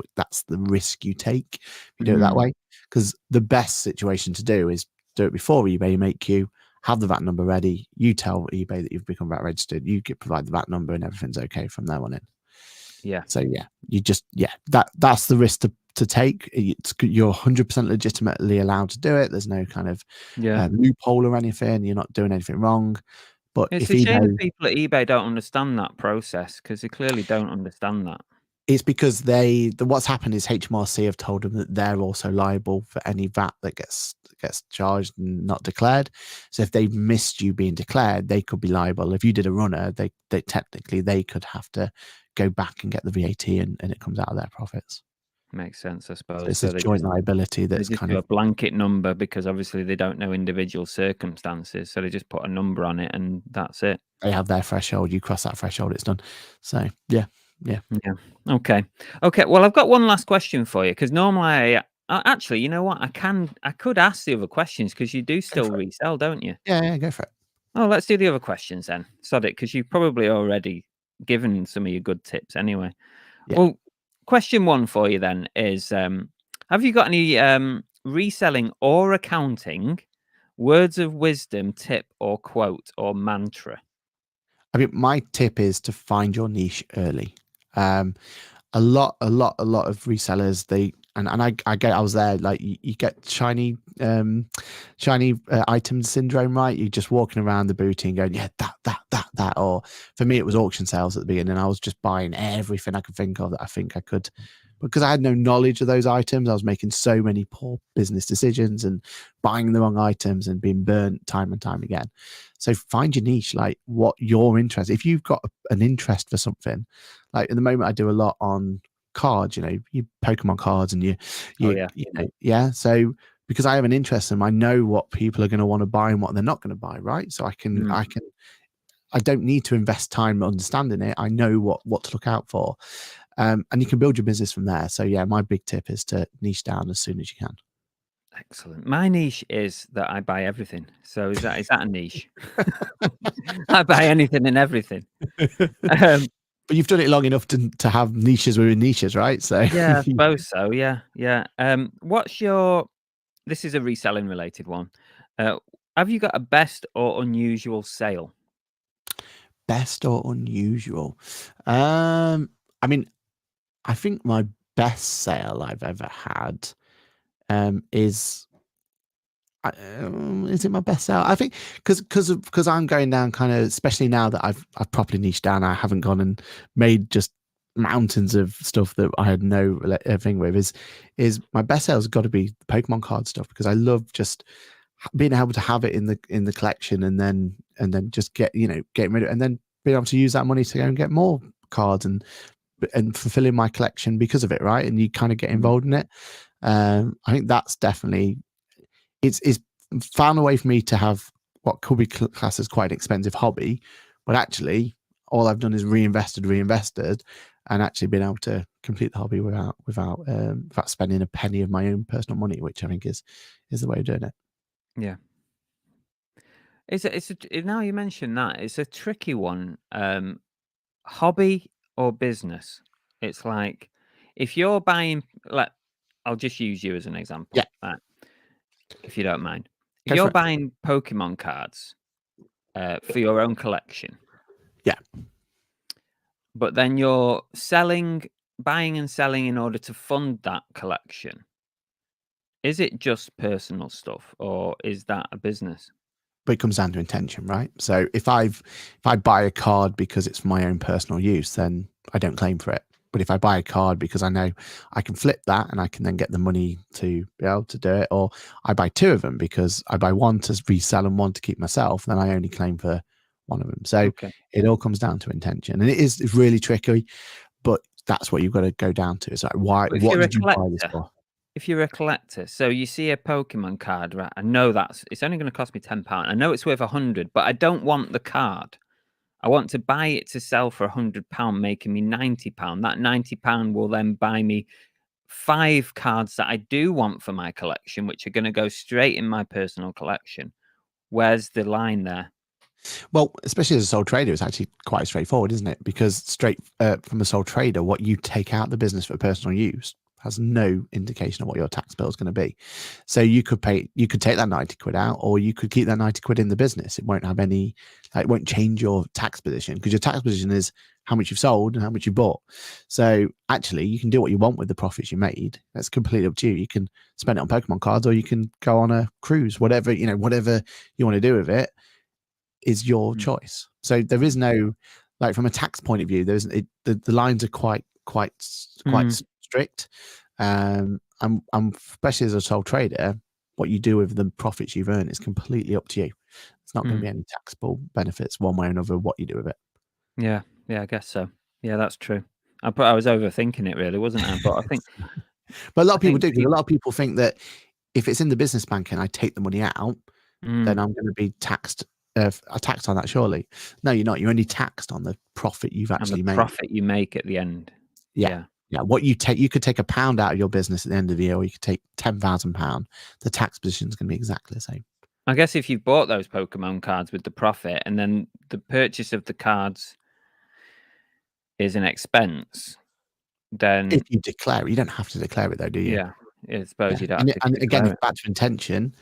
the risk you take if you do it that way. Because the best situation to do is do it before eBay make you have the VAT number ready. You tell eBay that you've become VAT registered. You provide the VAT number, and everything's okay from there on in. Yeah. So yeah, that's the risk to take. You're 100% legitimately allowed to do it. There's no kind of Yeah. loophole or anything. You're not doing anything wrong. But It's if a shame if eBay, people at eBay don't understand that process, because they clearly don't understand that. it's because what's happened is HMRC have told them that they're also liable for any VAT that gets charged and not declared. So if they missed you being declared, they could be liable. If you did a runner, they technically they could have to go back and get the VAT, and it comes out of their profits. Makes sense, I So suppose. it's So this joint liability they that's just kind do of, a blanket number because obviously they don't know individual circumstances. So they just put a number on it and that's it. they have their threshold. You cross that threshold, it's done. So yeah. Yeah. Okay. Well, I've got one last question for you, because normally actually, you know what? I could ask the other questions, because you do Go still for it. resell, don't you? Yeah, go for it. Oh, let's do the other questions then. Sod it, because you've probably already given some of your good tips anyway. Yeah. Well, question one for you then is, have you got any reselling or accounting words of wisdom, tip or quote or mantra? I mean, my tip is to find your niche early. A lot of resellers, they and I was there, like you get shiny item syndrome, right? You're just walking around the booty and going, yeah, that. Or for me, it was auction sales at the beginning. I was just buying everything I could think of that I think I could, because I had no knowledge of those items. I was making so many poor business decisions and buying the wrong items and being burnt time and time again. So find your niche, like what you're interested. If you've got an interest for something, like at the moment I do a lot on cards, you Pokemon cards, and Oh yeah. yeah. So because I have an interest in them, I know what people are going to want to buy and what they're not going to buy, right? So I don't need to invest time understanding it. I know what to look out for. And you can build your business from there. So yeah, my big tip is to niche down as soon as you can. Excellent. My niche is that I buy everything. So is that a niche? I buy anything and everything. Um, But you've done it long enough to have niches within niches, right? So yeah, I suppose so. Yeah. What's your? This is a reselling related one. Have you got a best or unusual sale? Best or unusual? I mean, I think my best sale I've ever had is it my best sale? I think because I'm going down kind of, especially now that I've properly niched down. I haven't gone and made just mountains of stuff that I had no thing with. Is my best sale's got to be the Pokemon card stuff, because I love just being able to have it in the collection, and then just getting rid of it, and then being able to use that money to go and get more cards, and fulfilling my collection because of it, right? And you kind of get Mm. involved in it. I think that's definitely it's found a way for me to have what could be classed as quite an expensive hobby, but actually all I've done is reinvested, and actually been able to complete the hobby without spending a penny of my own personal money, which I think is the way of doing it. Yeah. Now you mention that, it's a tricky one. Hobby or business? It's like if you're buying, I'll just use you as an example, Yeah, right? If you don't mind. If go for you're it. buying Pokemon cards for your own collection, Yeah, but then you're buying and selling in order to fund that collection, is it just personal stuff or is that a business? but it comes down to intention, right? So if I buy a card because it's for my own personal use, then I don't claim for it. But if I buy a card because I know I can flip that and I can then get the money to be able to do it, or I buy two of them because I buy one to resell and one to keep myself, then I only claim for one of them. So Okay. it all comes down to intention, and it's really tricky, but that's what you've got to go down to. It's like, why? But What did you buy this for? if you're a collector, so you see a Pokemon card, right? I know it's only going to cost me £10. I know it's worth 100, but I don't want the card. I want to buy it to sell for £100, making me £90. That £90 will then buy me 5 cards that I do want for my collection, which are going to go straight in my personal collection. Where's the line there? Well, especially as a sole trader, it's actually quite straightforward, isn't it? Because straight from a sole trader, what you take out of the business for personal use has no indication of what your tax bill is going to be. So you could take that 90 quid out, or you could keep that 90 quid in the business. It won't have any, it won't change your tax position, because your tax position is how much you've sold and how much you bought. So actually, you can do what you want with the profits you made. That's completely up to you. You can spend it on Pokemon cards, or you can go on a cruise, whatever you want to do with it is your Mm, choice. So there is no, like, from a tax point of view, the lines are quite mm, strict. And especially as a sole trader, what you do with the profits you've earned is completely up to you. It's not going to mm. be any taxable benefits one way or another what you do with it. Yeah, I guess so. Yeah, that's true. I was overthinking it really, wasn't I? But But a lot I of people think do, because a lot of people think that if it's in the business bank and I take the money out, then mm, I'm going to be taxed on that. Surely, no, you're not. You're only taxed on the profit you've and the actually made. profit you make at the end. Yeah. Yeah. Yeah. What you could take £1 out of your business at the end of the year, or you could take £10,000. The tax position is going to be exactly the same. I guess if you've bought those Pokemon cards with the profit and then the purchase of the cards is an expense, If then you declare it, you don't have to declare it though, do you? yeah, I suppose Yeah. you don't have And, to and again, declare it's it. back to intention.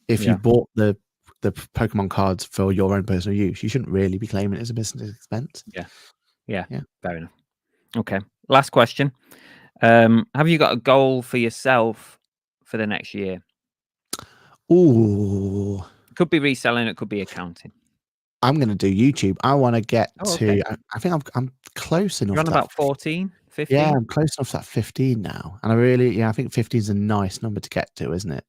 If you Yeah. bought the Pokemon cards for your own personal use, you shouldn't really be claiming it as a business expense. Yeah. Yeah. Yeah. Fair enough. Okay. Last question. Have you got a goal for yourself for the next year? Ooh, It could be reselling, it could be accounting. I'm going to do YouTube. I want to get Oh, okay. to. I think I'm close You're enough on to that. about 14, Yeah, 15? I'm close enough to that 15 now, and I think 15 is a nice number to get to, isn't it?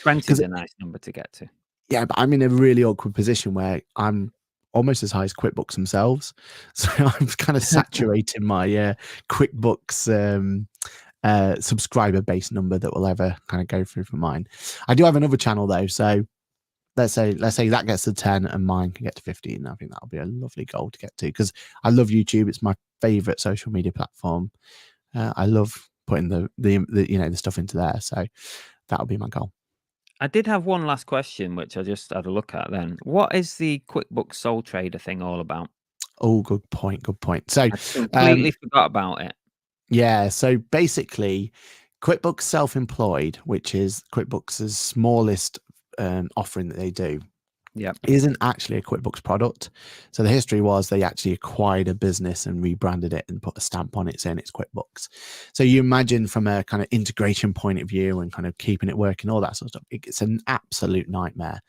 20 is Because a nice number to get to. yeah, but I'm in a really awkward position where I'm almost as high as QuickBooks themselves, so I'm kind of saturating my QuickBooks subscriber base number that will ever kind of go through for mine. I do have another channel though, so let's say that gets to 10 and mine can get to 15. I think that'll be a lovely goal to get to, because I love YouTube. It's my favorite social media platform. I love putting the stuff into there, so that'll be my goal. I did have one last question, which I just had a look at then. What is the QuickBooks Sole Trader thing all about? Oh, good point. Good point. So, I completely forgot about it. yeah. So basically, QuickBooks Self-Employed, which is QuickBooks' smallest offering that they do, Yeah. isn't actually a QuickBooks product. So the history was they actually acquired a business and rebranded it and put a stamp on it saying it's QuickBooks. So you imagine from a kind of integration point of view and kind of keeping it working, all that sort of stuff, it's an absolute nightmare.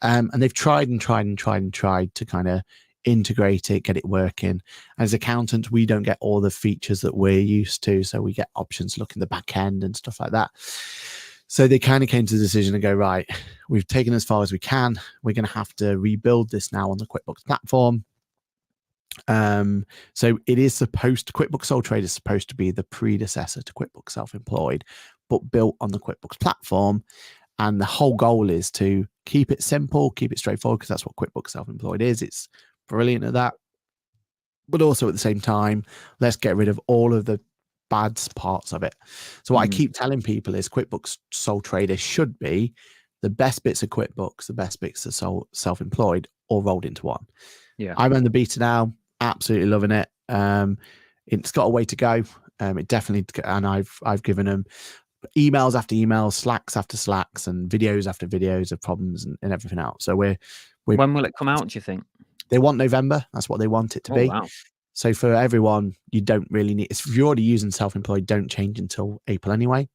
And they've tried and tried and tried and tried to kind of integrate it, get it working. As accountants, we don't get all the features that we're used to. So we get options, look in the back end and stuff like that. So they kind of came to the decision and go, right, we've taken as far as we can. We're going to have to rebuild this now on the QuickBooks platform. So it is supposed to, QuickBooks Sole Trader is supposed to be the predecessor to QuickBooks Self-Employed, but built on the QuickBooks platform. And the whole goal is to keep it simple, keep it straightforward, because that's what QuickBooks Self-Employed is. It's brilliant at that. But also at the same time, let's get rid of all of the bad parts of it. So what I keep telling people is QuickBooks Sole Trader should be the best bits of QuickBooks, the best bits of Self-Employed, all rolled into one. Yeah. I'm on the beta now, absolutely loving it. It's got a way to go. It definitely, and I've given them emails after emails, slacks after slacks, and videos after videos of problems and everything else. So we're when will it come out, do you think? They want November. That's what they want it to be. Wow. So for everyone, you don't really need, if you're already using Self-Employed, don't change until April anyway.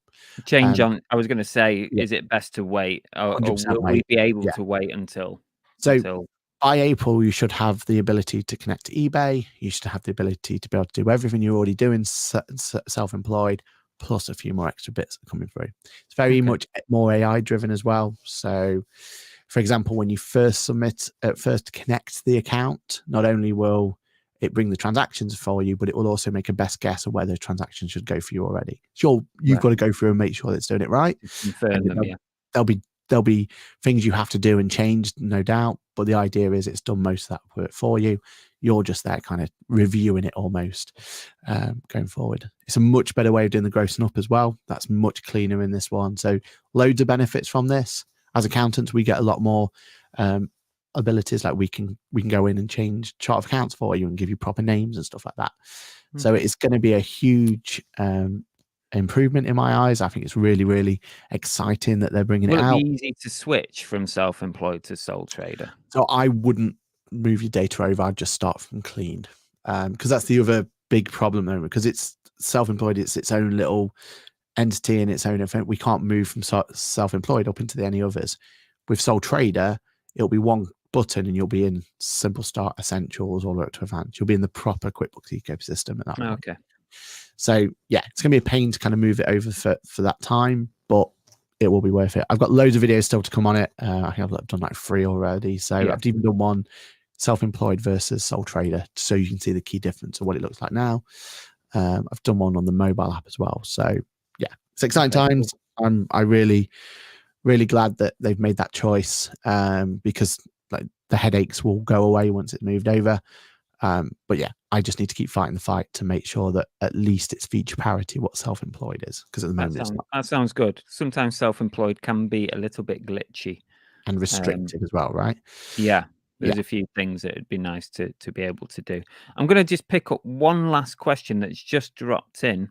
Change on, I was going to say, is it best to wait, or will we be able to wait until? By April, you should have the ability to connect to eBay. You should have the ability to be able to do everything you're already doing Self-Employed, plus a few more extra bits coming through. It's very much more AI driven as well. So for example, when you first submit, first connect the account, not only will it bring the transactions for you, but it will also make a best guess of whether transactions should go for you already. So you've got to go through and make sure that it's doing it right. Confirm them, there'll be things you have to do and change, no doubt. But the idea is it's done most of that work for you. You're just there kind of reviewing it almost going forward. It's a much better way of doing the grossing up as well. That's much cleaner in this one. So loads of benefits from this. As accountants, we get a lot more abilities, like we can go in and change chart of accounts for you and give you proper names and stuff like that. So it's going to be a huge improvement in my eyes. I think it's really, really exciting that they're bringing it out. Will it be easy to switch from Self-Employed to Sole Trader? So I wouldn't move your data over. I'd just start from clean, because that's the other big problem there. Because it's Self-Employed, it's its own little entity and its own event. We can't move from Self-Employed up into any others. With Sole Trader, it'll be one button and you'll be in Simple Start, Essentials, all the way up to Advanced. You'll be in the proper QuickBooks ecosystem at that point. Okay. So yeah, it's going to be a pain to kind of move it over for that time, but it will be worth it. I've got loads of videos still to come on it. I think I've done like 3 already. So I've even done one Self-Employed versus Sole Trader, so you can see the key difference of what it looks like now. I've done one on the mobile app as well. So yeah, it's exciting times. I'm really glad that they've made that choice, because like the headaches will go away once it's moved over. But yeah, I just need to keep fighting the fight to make sure that at least it's feature parity what Self-Employed is, because at the moment it's not. That sounds good. Sometimes Self-Employed can be a little bit glitchy and restricted as well, right? Yeah. There's a few things that it'd be nice to be able to do. I'm going to just pick up one last question that's just dropped in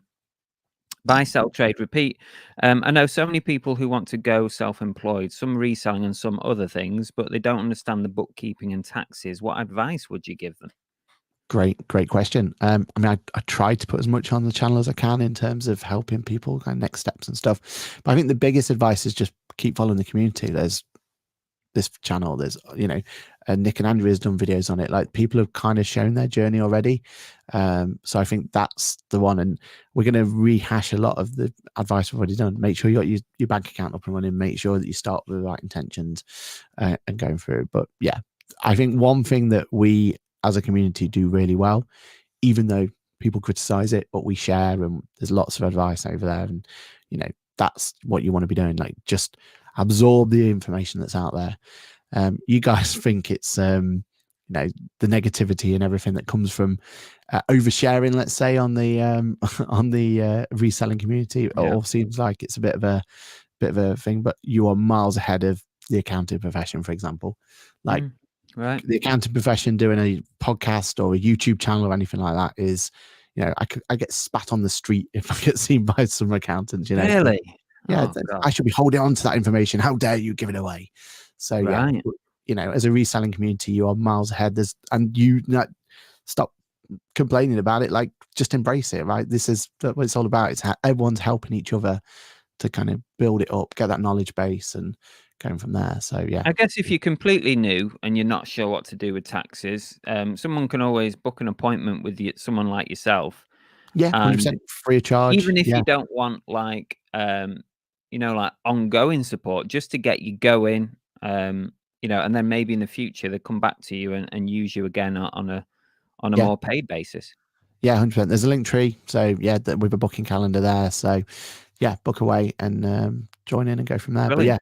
by Sell Trade Repeat. I know so many people who want to go self-employed, some reselling and some other things, but they don't understand the bookkeeping and taxes. What advice would you give them? Great question. I mean, I try to put as much on the channel as I can in terms of helping people kind of next steps and stuff. But I think the biggest advice is just keep following the community. There's this channel, there's, you know, Nick and Andrea has done videos on it. Like, people have kind of shown their journey already. So I think that's the one. And we're going to rehash a lot of the advice we've already done. Make sure you got your bank account up and running. Make sure that you start with the right intentions and going through. But yeah, I think one thing that we as a community do really well, even though people criticize it, but we share, and there's lots of advice over there. And, you know, that's what you want to be doing. Like, just absorb the information that's out there. You guys think it's, you know, the negativity and everything that comes from oversharing, let's say, on the reselling community. It all seems like it's a bit of a thing, but you are miles ahead of the accounting profession, for example. Like, right, the accounting profession doing a podcast or a YouTube channel or anything like that is, you know, I get spat on the street if I get seen by some accountants, you know. Really? Yeah, I should be holding on to that information. How dare you give it away? So yeah, as a reselling community, you are miles ahead. And you stop complaining about it. Like, just embrace it, right? This is what it's all about. It's everyone's helping each other to kind of build it up, get that knowledge base, and going from there. So yeah, I guess if you're completely new and you're not sure what to do with taxes, someone can always book an appointment with someone like yourself. yeah, And 100% free of charge. even if Yeah, you don't want like like ongoing support, just to get you going, and then maybe in the future they come back to you and use you again on a yeah, more paid basis. yeah, 100%. There's a link tree, so yeah, with a booking calendar there. So yeah, book away and join in and go from there. Brilliant.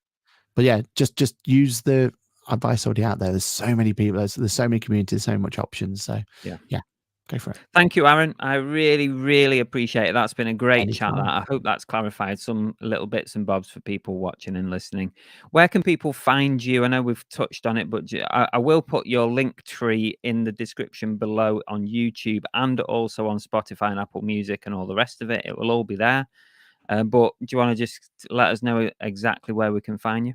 But yeah, just use the advice already out there. There's so many people. There's so many communities, so much options. So Yeah. Go for it. Thank you, Aaron. I really, really appreciate it. That's been a great chat. Anytime. I hope that's clarified some little bits and bobs for people watching and listening. Where can people find you? I know we've touched on it, but I will put your link tree in the description below on YouTube and also on Spotify and Apple Music and all the rest of it. It will all be there. But do you want to just let us know exactly where we can find you?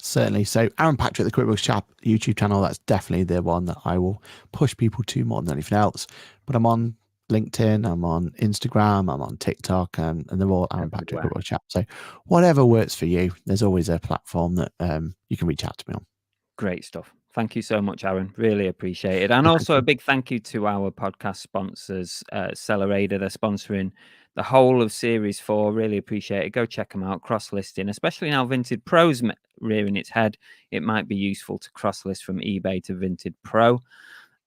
Certainly. So Aaron Patrick, the QuickBooks Chap YouTube channel, that's definitely the one that I will push people to more than anything else. But I'm on LinkedIn, I'm on Instagram, I'm on TikTok, and they're all Aaron Patrick QuickBooks Chap. So whatever works for you, there's always a platform that you can reach out to me on. Great stuff. Thank you so much, Aaron. Really appreciate it. And also a big thank you to our podcast sponsors, Accelerator. They're sponsoring the whole of Series 4. Really appreciate it. Go check them out. Cross-listing, especially now Vinted Pro's rearing its head. It might be useful to cross-list from eBay to Vinted Pro.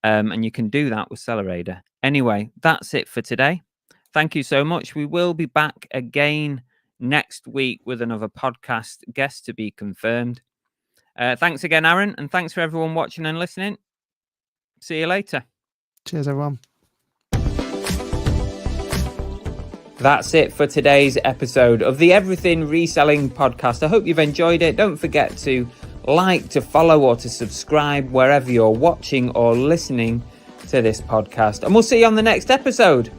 And you can do that with Accelerator. Anyway, that's it for today. Thank you so much. We will be back again next week with another podcast guest to be confirmed. Thanks again, Aaron, and thanks for everyone watching and listening. See you later. Cheers, everyone. That's it for today's episode of the Everything Reselling podcast. I hope you've enjoyed it. Don't forget to like, to follow, or to subscribe wherever you're watching or listening to this podcast. And we'll see you on the next episode.